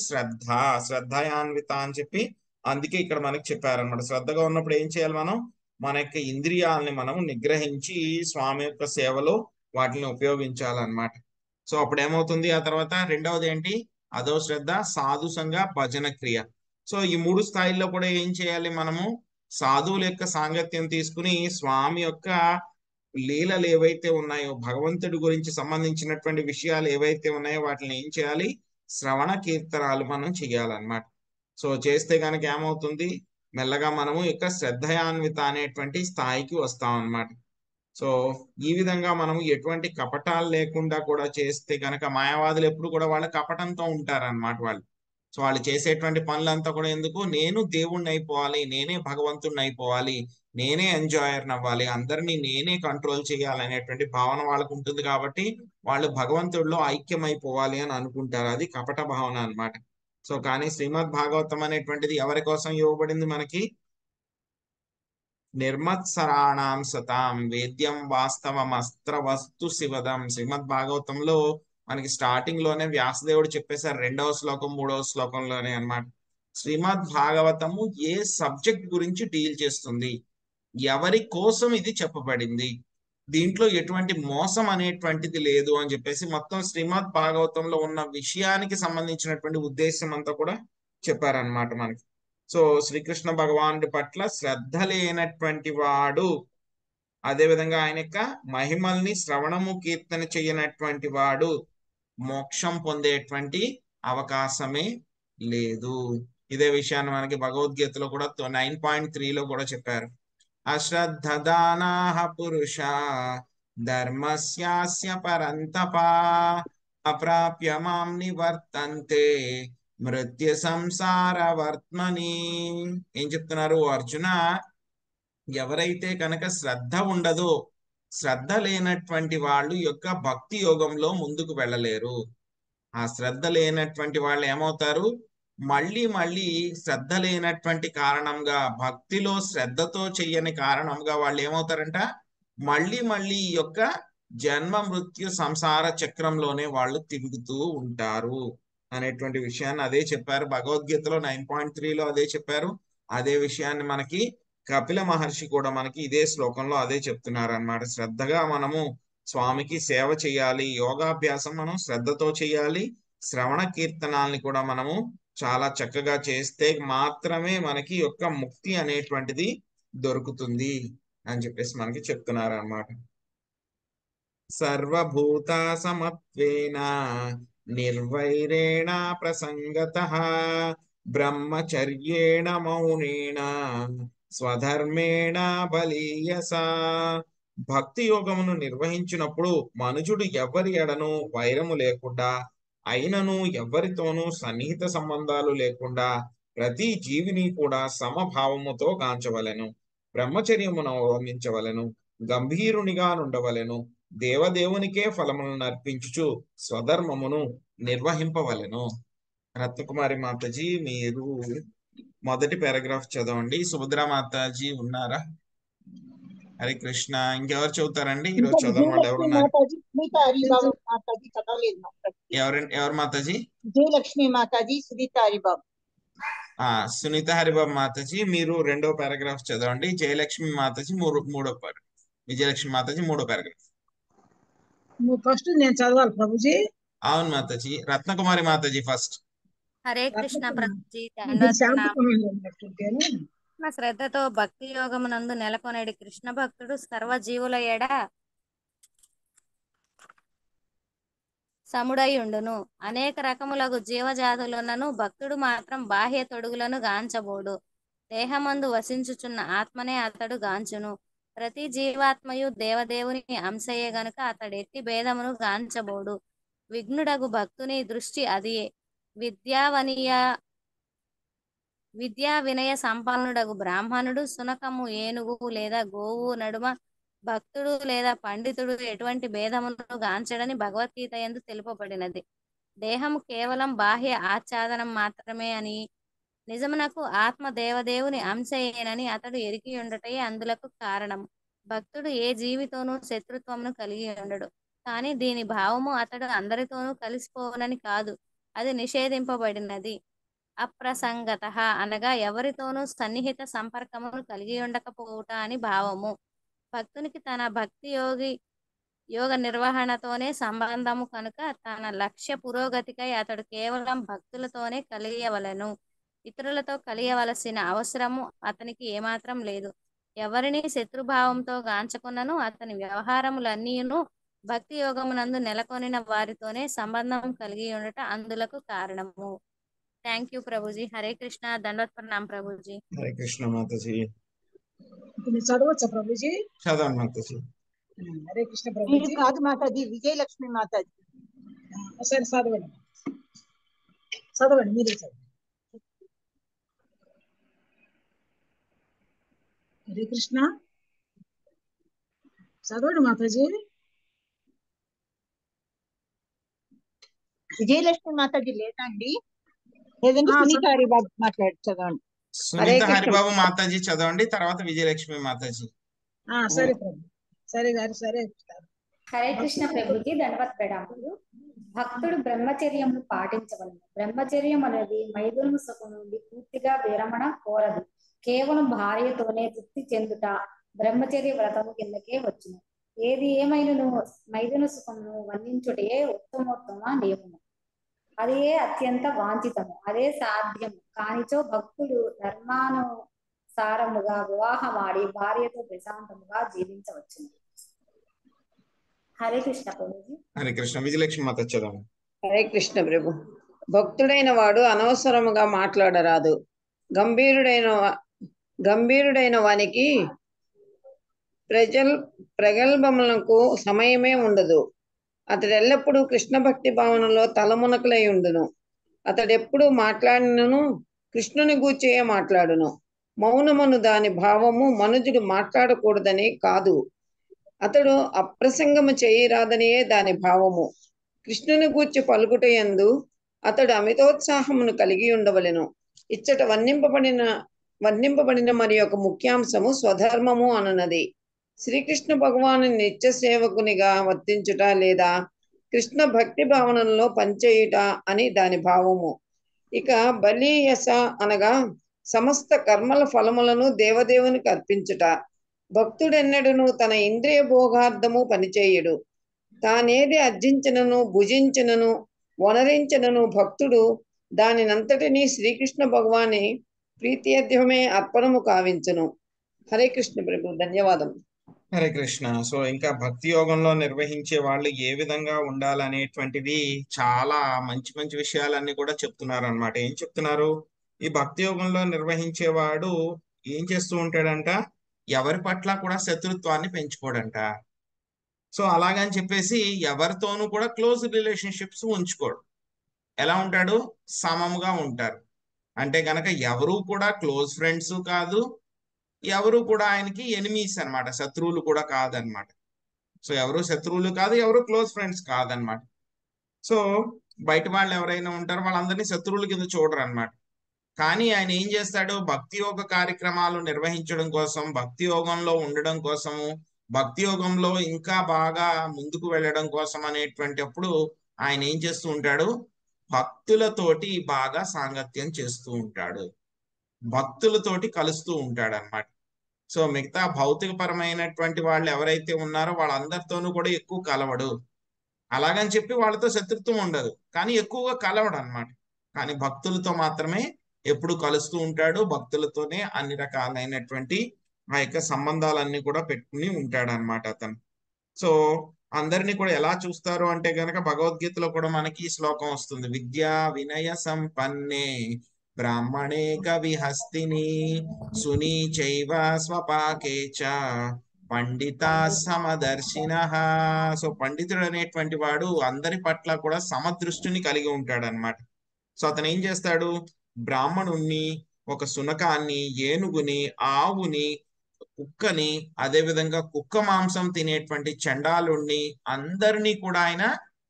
శ్రద్ధయాన్విత అని చెప్పి అందుకే ఇక్కడ మనకి చెప్పారనమాట. శ్రద్ధగా ఉన్నప్పుడు ఏం చేయాలి? మనం మన యొక్క ఇంద్రియాలని మనం నిగ్రహించి స్వామి యొక్క సేవలో వాటిని ఉపయోగించాలన్నమాట. సో అప్పుడు ఏమవుతుంది? ఆ తర్వాత రెండవది ఏంటి? అదో శ్రద్ధ, సాధు సంగ, భజన క్రియ. సో ఈ 3 స్థాయిల్లో కూడా ఏం చేయాలి? మనము సాధువుల యొక్క సాంగత్యం తీసుకుని స్వామి యొక్క లీలలు ఏవైతే ఉన్నాయో, భగవంతుడి గురించి సంబంధించినటువంటి విషయాలు ఏవైతే ఉన్నాయో వాటిని ఏం చేయాలి? శ్రవణ కీర్తనాలు మనం చేయాలన్నమాట. సో చేస్తే కనుక ఏమవుతుంది? మెల్లగా మనము యొక్క శ్రద్ధయాన్విత అనేటువంటి స్థాయికి వస్తాం అన్నమాట. సో ఈ విధంగా మనము ఎటువంటి కపటాలు లేకుండా కూడా చేస్తే కనుక, మాయావాదులు ఎప్పుడు కూడా వాళ్ళ కపటంతో ఉంటారన్నమాట వాళ్ళు. సో వాళ్ళు చేసేటువంటి పనులంతా కూడా ఎందుకు? నేను దేవుణ్ణి అయిపోవాలి, నేనే భగవంతుడిని అయిపోవాలి, నేనే ఎంజాయర్ అవ్వాలి, అందరినీ నేనే కంట్రోల్ చేయాలి అనేటువంటి భావన వాళ్ళకు ఉంటుంది. కాబట్టి వాళ్ళు భగవంతుడిలో ఐక్యమైపోవాలి అని అనుకుంటారు. అది కపట భావన అన్నమాట. సో కానీ శ్రీమద్ భాగవతం అనేటువంటిది ఎవరి కోసం ఇవ్వబడింది? మనకి నిర్మత్సరాణం సతాం వేద్యం వాస్తవం అస్త్ర వస్తు శివదం. శ్రీమద్ భాగవతంలో మనకి స్టార్టింగ్ లోనే వ్యాసదేవుడు చెప్పేశారు 2వ శ్లోకం 3వ శ్లోకంలోనే అన్నమాట. శ్రీమద్ భాగవతము ఏ సబ్జెక్ట్ గురించి డీల్ చేస్తుంది, ఎవరి కోసం ఇది చెప్పబడింది, దీంట్లో ఎటువంటి మోసం అనేటువంటిది లేదు అని చెప్పేసి మొత్తం శ్రీమద్ భాగవతంలో ఉన్న విషయానికి సంబంధించినటువంటి ఉద్దేశం అంతా కూడా చెప్పారనమాట మనకి. సో శ్రీకృష్ణ భగవానుడి పట్ల శ్రద్ధ లేనటువంటి వాడు, అదేవిధంగా ఆయన యొక్క మహిమల్ని శ్రవణము కీర్తన చేయనటువంటి వాడు మోక్షం పొందేటువంటి అవకాశమే లేదు. ఇదే విషయాన్ని మనకి భగవద్గీతలో కూడా 9.3లో కూడా చెప్పారు. అశ్రద్ధదానాః పురుషా ధర్మస్యాస్య పరంతప అప్రాప్య మాం నివర్తంతే మృత్యు సంసార వర్త్మని. ఏం చెప్తున్నారు అర్జున? ఎవరైతే కనుక శ్రద్ధ ఉండదో, శ్రద్ధ లేనటువంటి వాళ్ళు యొక్క భక్తి యోగంలో ముందుకు వెళ్ళలేరు. ఆ శ్రద్ధ లేనటువంటి వాళ్ళు ఏమవుతారు? మళ్ళీ మళ్ళీ శ్రద్ధ లేనటువంటి కారణంగా, భక్తిలో శ్రద్ధతో చెయ్యని కారణంగా వాళ్ళు ఏమవుతారంట? మళ్ళీ మళ్ళీ ఈ యొక్క జన్మ మృత్యు సంసార చక్రంలోనే వాళ్ళు తిరుగుతూ ఉంటారు అనేటువంటి విషయాన్ని అదే చెప్పారు భగవద్గీతలో 9.3లో అదే చెప్పారు. అదే విషయాన్ని మనకి కపిల మహర్షి కూడా మనకి ఇదే శ్లోకంలో అదే చెప్తున్నారు అన్నమాట. శ్రద్ధగా మనము స్వామికి సేవ చేయాలి, యోగాభ్యాసం మనం శ్రద్ధతో చేయాలి, శ్రవణ కీర్తనాల్ని కూడా మనము చాలా చక్కగా చేస్తే మాత్రమే మనకి యొక్క ముక్తి అనేటువంటిది దొరుకుతుంది అని చెప్పేసి మనకి చెప్తున్నారు అన్నమాట. సర్వభూత సమత్వేన నిర్వైరేణ ప్రసంగతః బ్రహ్మచర్యేణ మౌనేన స్వధర్మేణ బలీయసా. భక్తి యోగమును నిర్వహించినప్పుడు మనుజుడు ఎవ్వరి ఎడను వైరము లేకుండా, అయినను ఎవ్వరితోనూ సన్నిహిత సంబంధాలు లేకుండా ప్రతి జీవిని కూడా సమభావముతో గాంచవలెను. బ్రహ్మచర్యమును అవలంబించవలెను, గంభీరునిగా నుండవలెను, దేవదేవునికే ఫలములను అర్పించుచు స్వధర్మమును నిర్వహింపవలెను. రత్నకుమారి మాతాజీ మీరు మొదటి పారాగ్రాఫ్ చదవండి. సుభద్రా మాతాజీ ఉన్నారా? హరే కృష్ణ. ఇంకెవరు చదువుతారండి? ఈరోజు చదవని వాళ్ళు ఎవరు ఉన్నారు? ఎవరు మాతాజీ? విజయలక్ష్మి మాతాజీ, సునీత హరిబాబు. సునీత హరిబాబు మాతాజీ మీరు రెండో పారాగ్రాఫ్ చదవండి. జయలక్ష్మి మాతాజీ మూడో పారాగ్రాఫ్. విజయలక్ష్మి మాతాజీ మూడో పారాగ్రాఫ్. ఫస్ట్ నేను చదవాలి ప్రభుజీ? అవును మాతాజీ. రత్నకుమారి మాతాజీ ఫస్ట్. హరే కృష్ణ ప్రభుజీ. శ్రద్ధతో భక్తి యోగమునందు నెలకొనేడి కృష్ణ భక్తుడు సర్వజీవుల ఎడ సముడై ఉండును. అనేక రకములగు జీవజాతులున్నను భక్తుడు మాత్రం బాహ్య తొడుగులను గాంచబోడు. దేహమందు వసించుచున్న ఆత్మనే అతడు గాంచును. ప్రతి జీవాత్మయు దేవదేవుని అంశయే గనుక అతడెట్టి భేదమును గాంచబోడు. విఘ్నుడగు భక్తుని దృష్టి అదియే. విద్యా వినయ సంపన్నుడగు బ్రాహ్మణుడు సునకము, ఏనుగు లేదా గోవు నడుమ భక్తుడు లేదా పండితుడు ఎటువంటి భేదమును గాంచడని భగవద్గీత యందు తెలుపబడినది. దేహము కేవలం బాహ్య ఆచ్ఛాదనం మాత్రమే అని, నిజమునకు ఆత్మ దేవదేవుని అంశయేనని అతడు ఎరిగి ఉండటయే అందులకు కారణం. భక్తుడు ఏ జీవితోనూ శత్రుత్వమును కలిగి ఉండడు. కానీ దీని భావము అతడు అందరితోనూ కలిసిపోవనని కాదు, అది నిషేధింపబడినది. అప్రసంగత అనగా ఎవరితోనూ సన్నిహిత సంపర్కమును కలిగి ఉండకపోవుట అని భావము. భక్తునికి తన భక్తి యోగ నిర్వహణతోనే సంబంధము కనుక తన లక్ష్య పురోగతికై అతడు కేవలం భక్తులతోనే కలియవలెను. ఇతరులతో కలియవలసిన అవసరము అతనికి ఏమాత్రం లేదు. ఎవరిని శత్రుభావంతో గాంచకున్నను అతని వ్యవహారములన్నీను భక్తి యోగమునందు నెలకొనిన వారితోనే సంబంధం కలిగి ఉండట అందులకు కారణము. Thank you Prabhuji. హరే కృష్ణ. దండవత్ ప్రణాం ప్రభుజీ. హరే కృష్ణ మాతాజీ. చదవచ్చా ప్రభుజీ? చదవండి మాతాజీ. హరే కృష్ణ ప్రభుజీ. కాదు మాతాజీ, విజయలక్ష్మి మాతాజీ. సరే చదవండి, చదవండి మీరే చదవండి. హరే కృష్ణ చదవండి మాతాజీ. విజయలక్ష్మి మాతాజీ లేదా అండి? లేదంటే సునీత హరిబాబు మాట్లాడి చదవండి. సునీత హరిబాబు మాతాజీ చదవండి, తర్వాత విజయలక్ష్మి మాతాజీ. సరే ప్రభు. సరే గారు సరే. హరే కృష్ణ ప్రభుజీ. దండవత్ ప్రణామములు. భక్తుడు బ్రహ్మచర్యమును పాటించవలెను. బ్రహ్మచర్యం అనేది మైథున సుఖం నుండి పూర్తిగా విరమణ కోరదు. కేవలం భార్యతోనే తృప్తి చెందుట బ్రహ్మచర్య వ్రతము కిందకే వచ్చును. ఏది ఏమైనను మైథున సుఖమును వర్ణించుటే ఉత్తమోత్తమ నియమము. అదే అత్యంత వాంఛితము, అదే సాధ్యము కానిచో భక్తుడు ధర్మానుసారముగా వివాహమాడి భార్యతో ప్రశాంతముగా జీవించవచ్చును. హరే కృష్ణ ప్రభుజీ. హరే కృష్ణ. విజయలక్ష్మి మాత చదవండి. హరే కృష్ణ ప్రభు. భక్తుడైన వాడు అనవసరముగా మాట్లాడరాదు. గంభీరుడైన వానికి ప్రగల్భములకు సమయమే ఉండదు. అతడు ఎల్లప్పుడూ కృష్ణ భక్తి భావనలో తలమునకలై ఉండును. అతడెప్పుడు మాట్లాడినను కృష్ణుని గూర్చే మాట్లాడును. మౌనమును దాని భావము మనుజుడు మాట్లాడకూడదని కాదు, అతడు అప్రసంగము చేయరాదనియే దాని భావము. కృష్ణుని గూర్చి పలుకుటయందు అతడు అమితోత్సాహమును కలిగి ఉండవలెను. ఇచ్చట వర్ణింపబడిన మరి ఒక ముఖ్యాంశము స్వధర్మము అనున్నది. శ్రీకృష్ణ భగవాను నిత్య సేవకునిగా వర్తించుట లేదా కృష్ణ భక్తి భావనలో పనిచేయుట అని దాని భావము. ఇక బలీయస అనగా సమస్త కర్మల ఫలములను దేవదేవునికి అర్పించుట. భక్తుడెన్నడును తన ఇంద్రియ భోగార్థము పనిచేయుడు. తానేది అర్జించినను భుజించినను వనరించినను భక్తుడు దానినంతటినీ శ్రీకృష్ణ భగవాని ప్రీత్యర్థమే అర్పణము కావించును. హరే కృష్ణ ప్రభు. ధన్యవాదం. హరే కృష్ణ. సో ఇంకా భక్తి యోగంలో నిర్వహించే వాళ్ళు ఏ విధంగా ఉండాలనేటువంటిది చాలా మంచి మంచి విషయాలన్నీ కూడా చెప్తున్నారు అనమాట. ఏం చెప్తున్నారు? ఈ భక్తి యోగంలో నిర్వహించేవాడు ఏం చేస్తూ ఉంటాడంట? ఎవరి పట్ల కూడా శత్రుత్వాన్ని పెంచుకోడంట. సో అలాగని చెప్పేసి ఎవరితోనూ కూడా క్లోజ్ రిలేషన్షిప్స్ ఉంచుకోడు. ఎలా ఉంటాడు? సమముగా ఉంటారు. అంటే కనుక ఎవరు కూడా క్లోజ్ ఫ్రెండ్స్ కాదు, ఎవరు కూడా ఆయనకి ఎనిమీస్ అనమాట, శత్రువులు కూడా కాదనమాట. సో ఎవరు శత్రువులు కాదు, ఎవరు క్లోజ్ ఫ్రెండ్స్ కాదనమాట. సో బయట వాళ్ళు ఎవరైనా ఉంటారో వాళ్ళందరినీ శత్రువుల కింద చూడరు అనమాట. కానీ ఆయన ఏం చేస్తాడు? భక్తి యోగ కార్యక్రమాలు నిర్వహించడం కోసం, భక్తి యోగంలో ఉండడం కోసము, భక్తి యోగంలో ఇంకా బాగా ముందుకు వెళ్ళడం కోసం అనేటువంటి అప్పుడు ఆయన ఏం చేస్తూ ఉంటాడు? భక్తులతోటి బాగా సాంగత్యం చేస్తూ ఉంటాడు, భక్తులతోటి కలుస్తూ ఉంటాడు అనమాట. సో మిగతా భౌతిక పరమైనటువంటి వాళ్ళు ఎవరైతే ఉన్నారో వాళ్ళందరితోనూ కూడా ఎక్కువ కలవడు. అలాగని చెప్పి వాళ్ళతో శత్రుత్వం ఉండదు, కానీ ఎక్కువగా కలవడు అనమాట. కానీ భక్తులతో మాత్రమే ఎప్పుడు కలుస్తూ ఉంటాడు. భక్తులతోనే అన్ని రకాలైనటువంటి ఆ యొక్క సంబంధాలన్నీ కూడా పెట్టుకుని ఉంటాడు అనమాట అతను. సో అందరినీ కూడా ఎలా చూస్తారు అంటే గనక భగవద్గీతలో కూడా మనకి ఈ శ్లోకం వస్తుంది. విద్యా వినయ సంపన్నే బ్రాహ్మణే కవిహస్తిని సునీచైవ స్వపాకే చ పండితా సమదర్శినః. సో పండితుడు అనేటువంటి వాడు అందరి పట్ల కూడా సమదృష్టిని కలిగి ఉంటాడు అనమాట. సో అతను ఏం చేస్తాడు? బ్రాహ్మణుణ్ణి, ఒక శునకాన్ని, ఏనుగుని, ఆవుని, కుక్కని, అదే విధంగా కుక్క మాంసం తినేటువంటి చండాలుణ్ణి అందరినీ కూడా ఆయన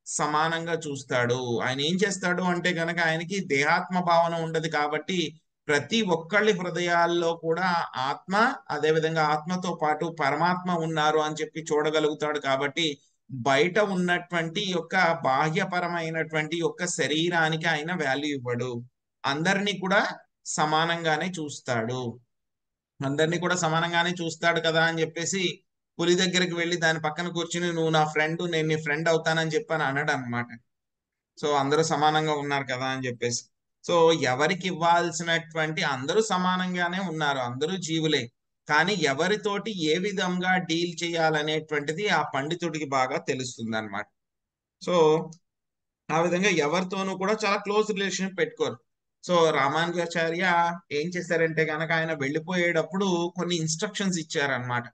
సమానంగా చూస్తాడు. ఆయన ఏం చేస్తాడు అంటే గనక ఆయనకి దేహాత్మ భావన ఉండదు కాబట్టి ప్రతి ఒక్కళ్ళ హృదయాల్లో కూడా ఆత్మ, అదే విధంగా ఆత్మతో పాటు పరమాత్మ ఉన్నారు అని చెప్పి చూడగలుగుతాడు. కాబట్టి బయట ఉన్నటువంటి యొక్క బాహ్యపరమైనటువంటి యొక్క శరీరానికి ఆయన వాల్యూ ఇవ్వడు. అందరినీ కూడా సమానంగానే చూస్తాడు. అందరినీ కూడా సమానంగానే చూస్తాడు కదా అని చెప్పేసి పులి దగ్గరికి వెళ్ళి దాని పక్కన కూర్చుని నువ్వు నా ఫ్రెండ్, నేను నీ ఫ్రెండ్ అవుతానని చెప్పని అన్నాడు అనమాట. సో అందరూ సమానంగా ఉన్నారు కదా అని చెప్పేసి. సో ఎవరికి ఇవ్వాల్సినటువంటి అందరూ సమానంగానే ఉన్నారు, అందరూ జీవులే. కానీ ఎవరితోటి ఏ విధంగా డీల్ చేయాలనేటువంటిది ఆ పండితుడికి బాగా తెలుస్తుంది అనమాట. సో ఆ విధంగా ఎవరితోనూ కూడా చాలా క్లోజ్ రిలేషన్ పెట్టుకోరు. సో రామానుజాచార్య ఏం చేశారంటే కనుక ఆయన వెళ్ళిపోయేటప్పుడు కొన్ని ఇన్స్ట్రక్షన్స్ ఇచ్చారనమాట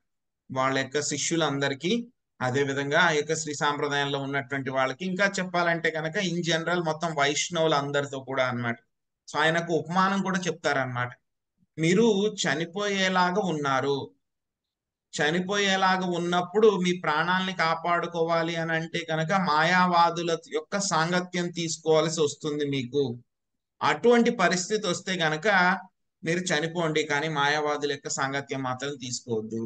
వాళ్ళ యొక్క శిష్యులందరికీ, అదే విధంగా ఆ యొక్క శ్రీ సాంప్రదాయంలో ఉన్నటువంటి వాళ్ళకి, ఇంకా చెప్పాలంటే కనుక ఇన్ జనరల్ మొత్తం వైష్ణవులు అందరితో కూడా అన్నమాట. సో ఆయనకు ఉపమానం కూడా చెప్తారనమాట. మీరు చనిపోయేలాగా ఉన్నారు, చనిపోయేలాగా ఉన్నప్పుడు మీ ప్రాణాలని కాపాడుకోవాలి అని అంటే కనుక మాయావాదుల యొక్క సాంగత్యం తీసుకోవాల్సి వస్తుంది మీకు. అటువంటి పరిస్థితి వస్తే గనక మీరు చనిపోండి, కానీ మాయావాదుల యొక్క సాంగత్యం మాత్రం తీసుకోవద్దు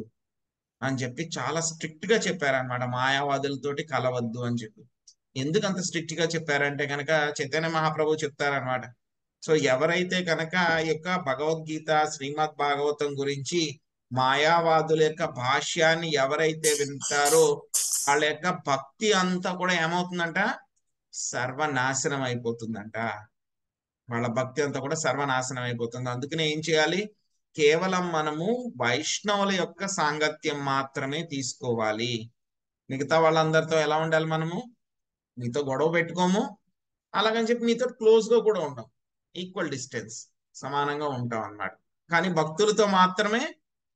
అని చెప్పి చాలా స్ట్రిక్ట్ గా చెప్పారనమాట. మాయావాదులతోటి కలవద్దు అని చెప్పి. ఎందుకు అంత స్ట్రిక్ట్ గా చెప్పారంటే కనుక చైతన్య మహాప్రభు చెప్తారనమాట. సో ఎవరైతే కనుక ఈ యొక్క భగవద్గీత, శ్రీమద్ భాగవతం గురించి మాయావాదుల యొక్క భాష్యాన్ని ఎవరైతే వింటారో వాళ్ళ యొక్క భక్తి అంతా కూడా ఏమవుతుందంట? సర్వనాశనం అయిపోతుందంట. వాళ్ళ భక్తి అంతా కూడా సర్వనాశనం అయిపోతుంది. అందుకనే ఏం చేయాలి? కేవలం మనము వైష్ణవుల యొక్క సాంగత్యం మాత్రమే తీసుకోవాలి. మిగతా వాళ్ళందరితో ఎలా ఉండాలి? మనము మీతో గొడవ పెట్టుకోము, అలాగని చెప్పి మీతో క్లోజ్ గా కూడా ఉంటాం, ఈక్వల్ డిస్టెన్స్, సమానంగా ఉంటాం అన్నమాట. కానీ భక్తులతో మాత్రమే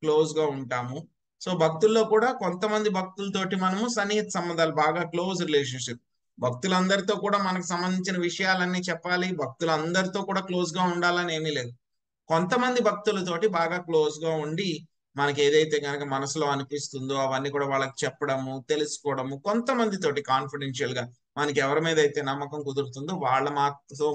క్లోజ్ గా ఉంటాము. సో భక్తుల్లో కూడా కొంతమంది భక్తులతోటి మనము సన్నిహిత సంబంధాలు, బాగా క్లోజ్ రిలేషన్షిప్, భక్తులందరితో కూడా మనకు సంబంధించిన విషయాలన్నీ చెప్పాలి, భక్తులందరితో కూడా క్లోజ్ గా ఉండాలని ఏమీ లేదు. కొంతమంది భక్తులతోటి బాగా క్లోజ్ గా ఉండి మనకి ఏదైతే కనుక మనసులో అనిపిస్తుందో అవన్నీ కూడా వాళ్ళకి చెప్పడము, తెలుసుకోవడము, కొంతమందితోటి కాన్ఫిడెన్షియల్ గా మనకి ఎవరి మీద అయితే నమ్మకం కుదురుతుందో వాళ్ళ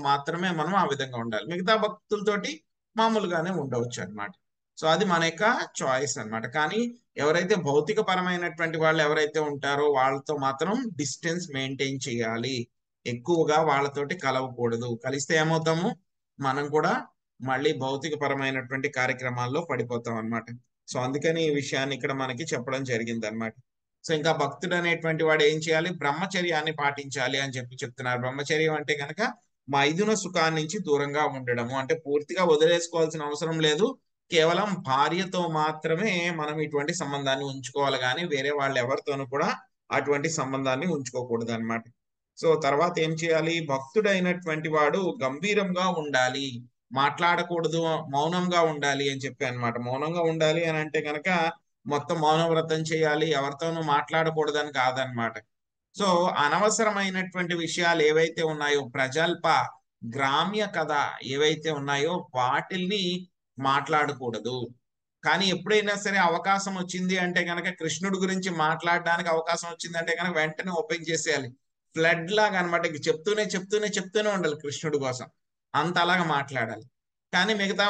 మాత్రమే మనం ఆ విధంగా ఉండాలి. మిగతా భక్తులతోటి మామూలుగానే ఉండవచ్చు అన్నమాట. సో అది మన యొక్క చాయిస్ అన్నమాట. కానీ ఎవరైతే భౌతిక పరమైనటువంటి వాళ్ళు ఎవరైతే ఉంటారో వాళ్ళతో మాత్రం డిస్టెన్స్ మెయింటైన్ చేయాలి, ఎక్కువగా వాళ్ళతోటి కలవకూడదు. కలిస్తే ఏమవుతాము, మనం కూడా మళ్ళీ భౌతిక పరమైనటువంటి కార్యక్రమాల్లో పడిపోతాం అన్నమాట. సో అందుకని ఈ విషయాన్ని ఇక్కడ మనకి చెప్పడం జరిగింది అన్నమాట. సో ఇంకా భక్తుడు అనేటువంటి వాడు ఏం చేయాలి, బ్రహ్మచర్యాన్ని పాటించాలి అని చెప్తున్నారు. బ్రహ్మచర్యం అంటే కనుక మైథున సుఖాన్ని నుంచి దూరంగా ఉండడము, అంటే పూర్తిగా వదిలేసుకోవాల్సిన అవసరం లేదు, కేవలం భార్యతో మాత్రమే మనం ఇటువంటి సంబంధాన్ని ఉంచుకోవాలి, కానీ వేరే వాళ్ళు ఎవరితోనూ కూడా అటువంటి సంబంధాన్ని ఉంచుకోకూడదు అన్నమాట. సో తర్వాత ఏం చేయాలి, భక్తుడైనటువంటి వాడు గంభీరంగా ఉండాలి, మాట్లాడకూడదు, మౌనంగా ఉండాలి అని చెప్పి అన్నమాట. మౌనంగా ఉండాలి అని అంటే కనుక మొత్తం మౌన వ్రతం చేయాలి, ఎవరితోనూ మాట్లాడకూడదని కాదనమాట. సో అనవసరమైనటువంటి విషయాలు ఏవైతే ఉన్నాయో, ప్రజల్ప గ్రామ్య కథ ఏవైతే ఉన్నాయో వాటిల్ని మాట్లాడకూడదు. కానీ ఎప్పుడైనా సరే అవకాశం వచ్చింది అంటే కనుక, కృష్ణుడి గురించి మాట్లాడడానికి అవకాశం వచ్చింది అంటే కనుక వెంటనే ఓపెన్ చేసేయాలి, ఫ్లడ్ లాగా అనమాట. చెప్తూనే ఉండాలి కృష్ణుడి కోసం, అంత అలాగా మాట్లాడాలి. కానీ మిగతా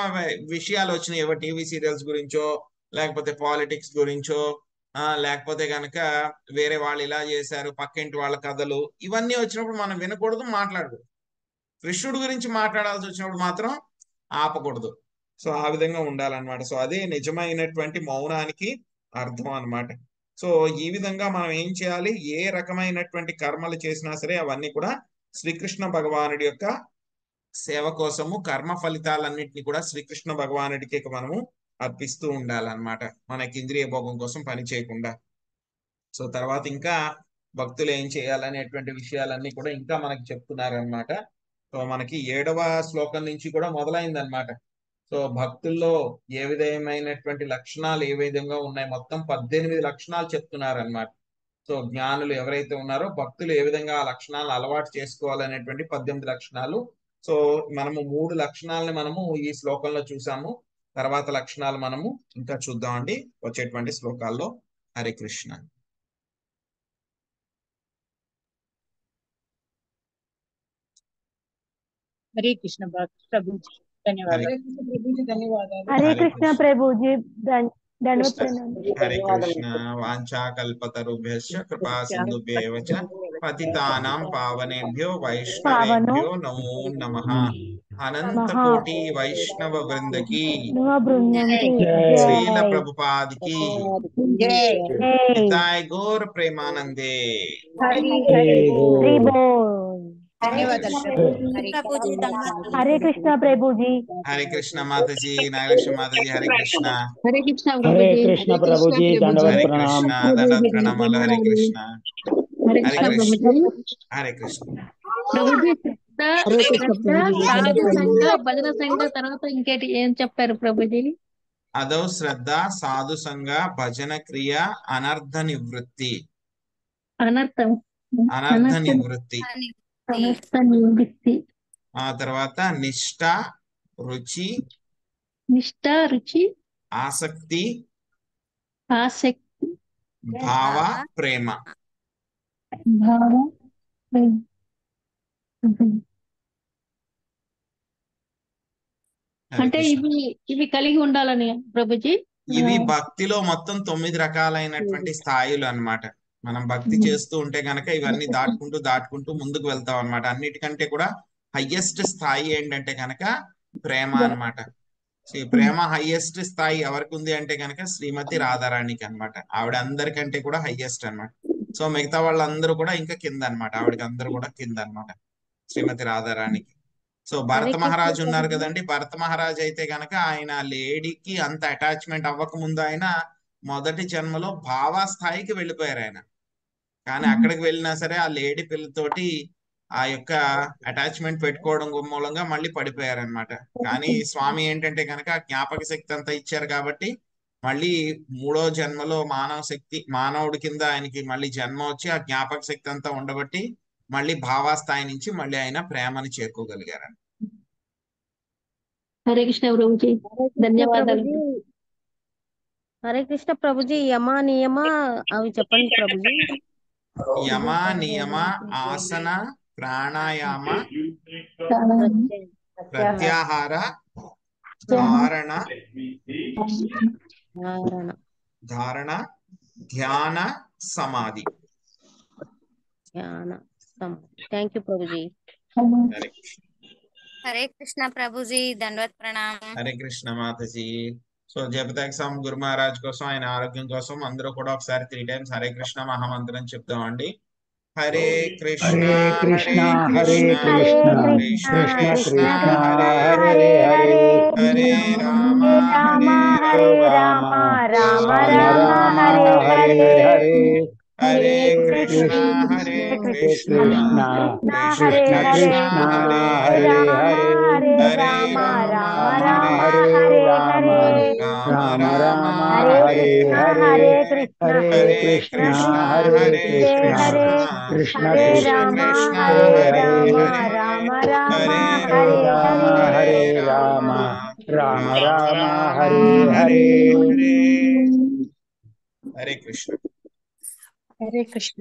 విషయాలు వచ్చినాయి, ఏవో టీవీ సీరియల్స్ గురించో, లేకపోతే పాలిటిక్స్ గురించో, లేకపోతే కనుక వేరే వాళ్ళు ఇలా చేశారు, పక్కింటి వాళ్ళ కథలు, ఇవన్నీ వచ్చినప్పుడు మనం వినకూడదు, మాట్లాడకూడదు. కృష్ణుడి గురించి మాట్లాడాల్సి వచ్చినప్పుడు మాత్రం ఆపకూడదు. సో ఆ విధంగా ఉండాలన్నమాట. సో అదే నిజమైనటువంటి మౌనానికి అర్థం అన్నమాట. సో ఈ విధంగా మనం ఏం చేయాలి, ఏ రకమైనటువంటి కర్మలు చేసినా సరే అవన్నీ కూడా శ్రీకృష్ణ భగవానుడి యొక్క సేవ కోసము, కర్మ ఫలితాలన్నింటినీ కూడా శ్రీకృష్ణ భగవానుడికి మనము అర్పిస్తూ ఉండాలన్నమాట, మనకి ఇంద్రియ భోగం కోసం పని చేయకుండా. సో తర్వాత ఇంకా భక్తులు ఏం చేయాలనేటువంటి విషయాలన్నీ కూడా ఇంకా మనకి చెప్తున్నారన్నమాట. సో మనకి 7వ శ్లోకం నుంచి కూడా మొదలైందన్నమాట. సో భక్తుల్లో ఏ విధమైనటువంటి లక్షణాలు ఏ విధంగా ఉన్నాయి, మొత్తం 18 లక్షణాలు చెప్తున్నారన్నమాట. సో జ్ఞానులు ఎవరైతే ఉన్నారో భక్తులు ఏ విధంగా ఆ లక్షణాలను అలవాటు చేసుకోవాలనేటువంటి 18 లక్షణాలు. సో మనము 3 లక్షణాలని మనము ఈ శ్లోకంలో చూసాము, తర్వాత లక్షణాలు మనము ఇంకా చూద్దామండి వచ్చేటువంటి శ్లోకాల్లో. హరే కృష్ణ. హరే కృష్ణ ప్రభుజీ, ధన్యవాదాలు. హరే కృష్ణ ప్రభుజీ, హరే కృష్ణ. వాంఛా కల్పతరుభ్యశ్చ కృపా సింధుభ్యేవ చ పతితానాం పావనేభ్యో వైష్ణవేభ్యో నమో నమః. అనంత కోటి వైష్ణవ వృందకి, శ్రీల ప్రభుపాదికి, నితాయ్ గౌర ప్రేమానందే. హరే కృష్ణ ప్రభుజీ. హరే కృష్ణ మాతాజీ, నాగలక్ష్మి మాతాజీ, హరే కృష్ణ. హరే కృష్ణ ప్రభుజీ, దండవత్ ప్రణామం. దండవత్ ప్రణామాలు. హరే కృష్ణ. హరే కృష్ణ. హరే కృష్ణ. ప్రభుజీ సాధు సంఘ, భజన సంఘ తర్వాత ఇంకేటి ఏం చెప్పారు ప్రభుజీ? అదో శ్రద్ధ, సాధు సంఘ, భజన క్రియ, అనర్థ నివృత్తి. అనర్థ నివృత్తి. ఆ తర్వాత నిష్ఠ, రుచి, ఆసక్తి, భావ, ప్రేమ. అంటే ఇవి కలిగి ఉండాలని ప్రభుజీ. ఇవి భక్తిలో మొత్తం 9 రకాలైనటువంటి స్థాయిలు అన్నమాట. మనం భక్తి చేస్తూ ఉంటే గనక ఇవన్నీ దాటుకుంటూ ముందుకు వెళ్తాం అన్నమాట. అన్నిటికంటే కూడా హయ్యెస్ట్ స్థాయి ఏంటంటే కనుక ప్రేమ అన్నమాట. ఈ ప్రేమ హయ్యెస్ట్ స్థాయి ఎవరికి ఉంది అంటే కనుక శ్రీమతి రాధారాణికి అన్నమాట. ఆవిడ అందరికంటే కూడా హయ్యెస్ట్ అన్నమాట. సో మిగతా వాళ్ళందరూ కూడా ఇంకా కింద అన్నమాట, ఆవిడకి అందరూ కూడా కింద అన్నమాట శ్రీమతి రాధారాణికి. సో భరత మహారాజు ఉన్నారు కదండి, భరత మహారాజు అయితే గనక ఆయన లేడీకి అంత అటాచ్మెంట్ అవ్వక ముందు ఆయన మొదటి జన్మలో భావా స్థాయికి వెళ్ళిపోయారు ఆయన. కానీ అక్కడికి వెళ్ళినా సరే ఆ లేడీ పిల్లతోటి ఆ యొక్క అటాచ్మెంట్ పెట్టుకోవడం మూలంగా మళ్ళీ పడిపోయారనమాట. కానీ స్వామి ఏంటంటే కనుక జ్ఞాపక శక్తి అంతా ఇచ్చారు కాబట్టి మళ్ళీ 3వ జన్మలో మానవుడి కింద ఆయనకి మళ్ళీ జన్మ వచ్చి ఆ జ్ఞాపక శక్తి అంతా ఉండబట్టి మళ్ళీ భావాస్థాయి నుంచి మళ్ళీ ఆయన ప్రేమని చేరుకోగలిగారు. హరే కృష్ణ ప్రభుజీ, ధన్యవాదాలు. హరే కృష్ణ ప్రభుజీ. యమ నియమ అవి చెప్పండి ప్రభుజీ. యమ నియమ ఆసన ప్రాణాయామ ప్రత్యాహార ధారణ ధ్యాన సమాధి. Thank you Prabhuji. హరే కృష్ణ ప్రభుజీ, దండవత్ ప్రణామం. హరే కృష్ణ మాతాజీ. సో జపతక్ సామ్ గురు మహారాజ్ కోసం, ఆయన ఆరోగ్యం కోసం అందరూ కూడా ఒకసారి 3 times హరే కృష్ణ మహామంత్రం చెప్తామండి. హరే కృష్ణ హరే కృష్ణ కృష్ణ కృష్ణ హరే హరే హరే రామ హరే రామ రామ రామ హరే హరే హరే కృష్ణ కృష్ణ కృష్ణ కృష్ణ హరే హరే హరే రామ రామ హరే రామ రామ రామ హరే హరే హరే కృష్ణ హరే కృష్ణ కృష్ణ హరే రామ రామ హరే రామ రామ రామ హరే హరే. హరే కృష్ణ. హరే కృష్ణ.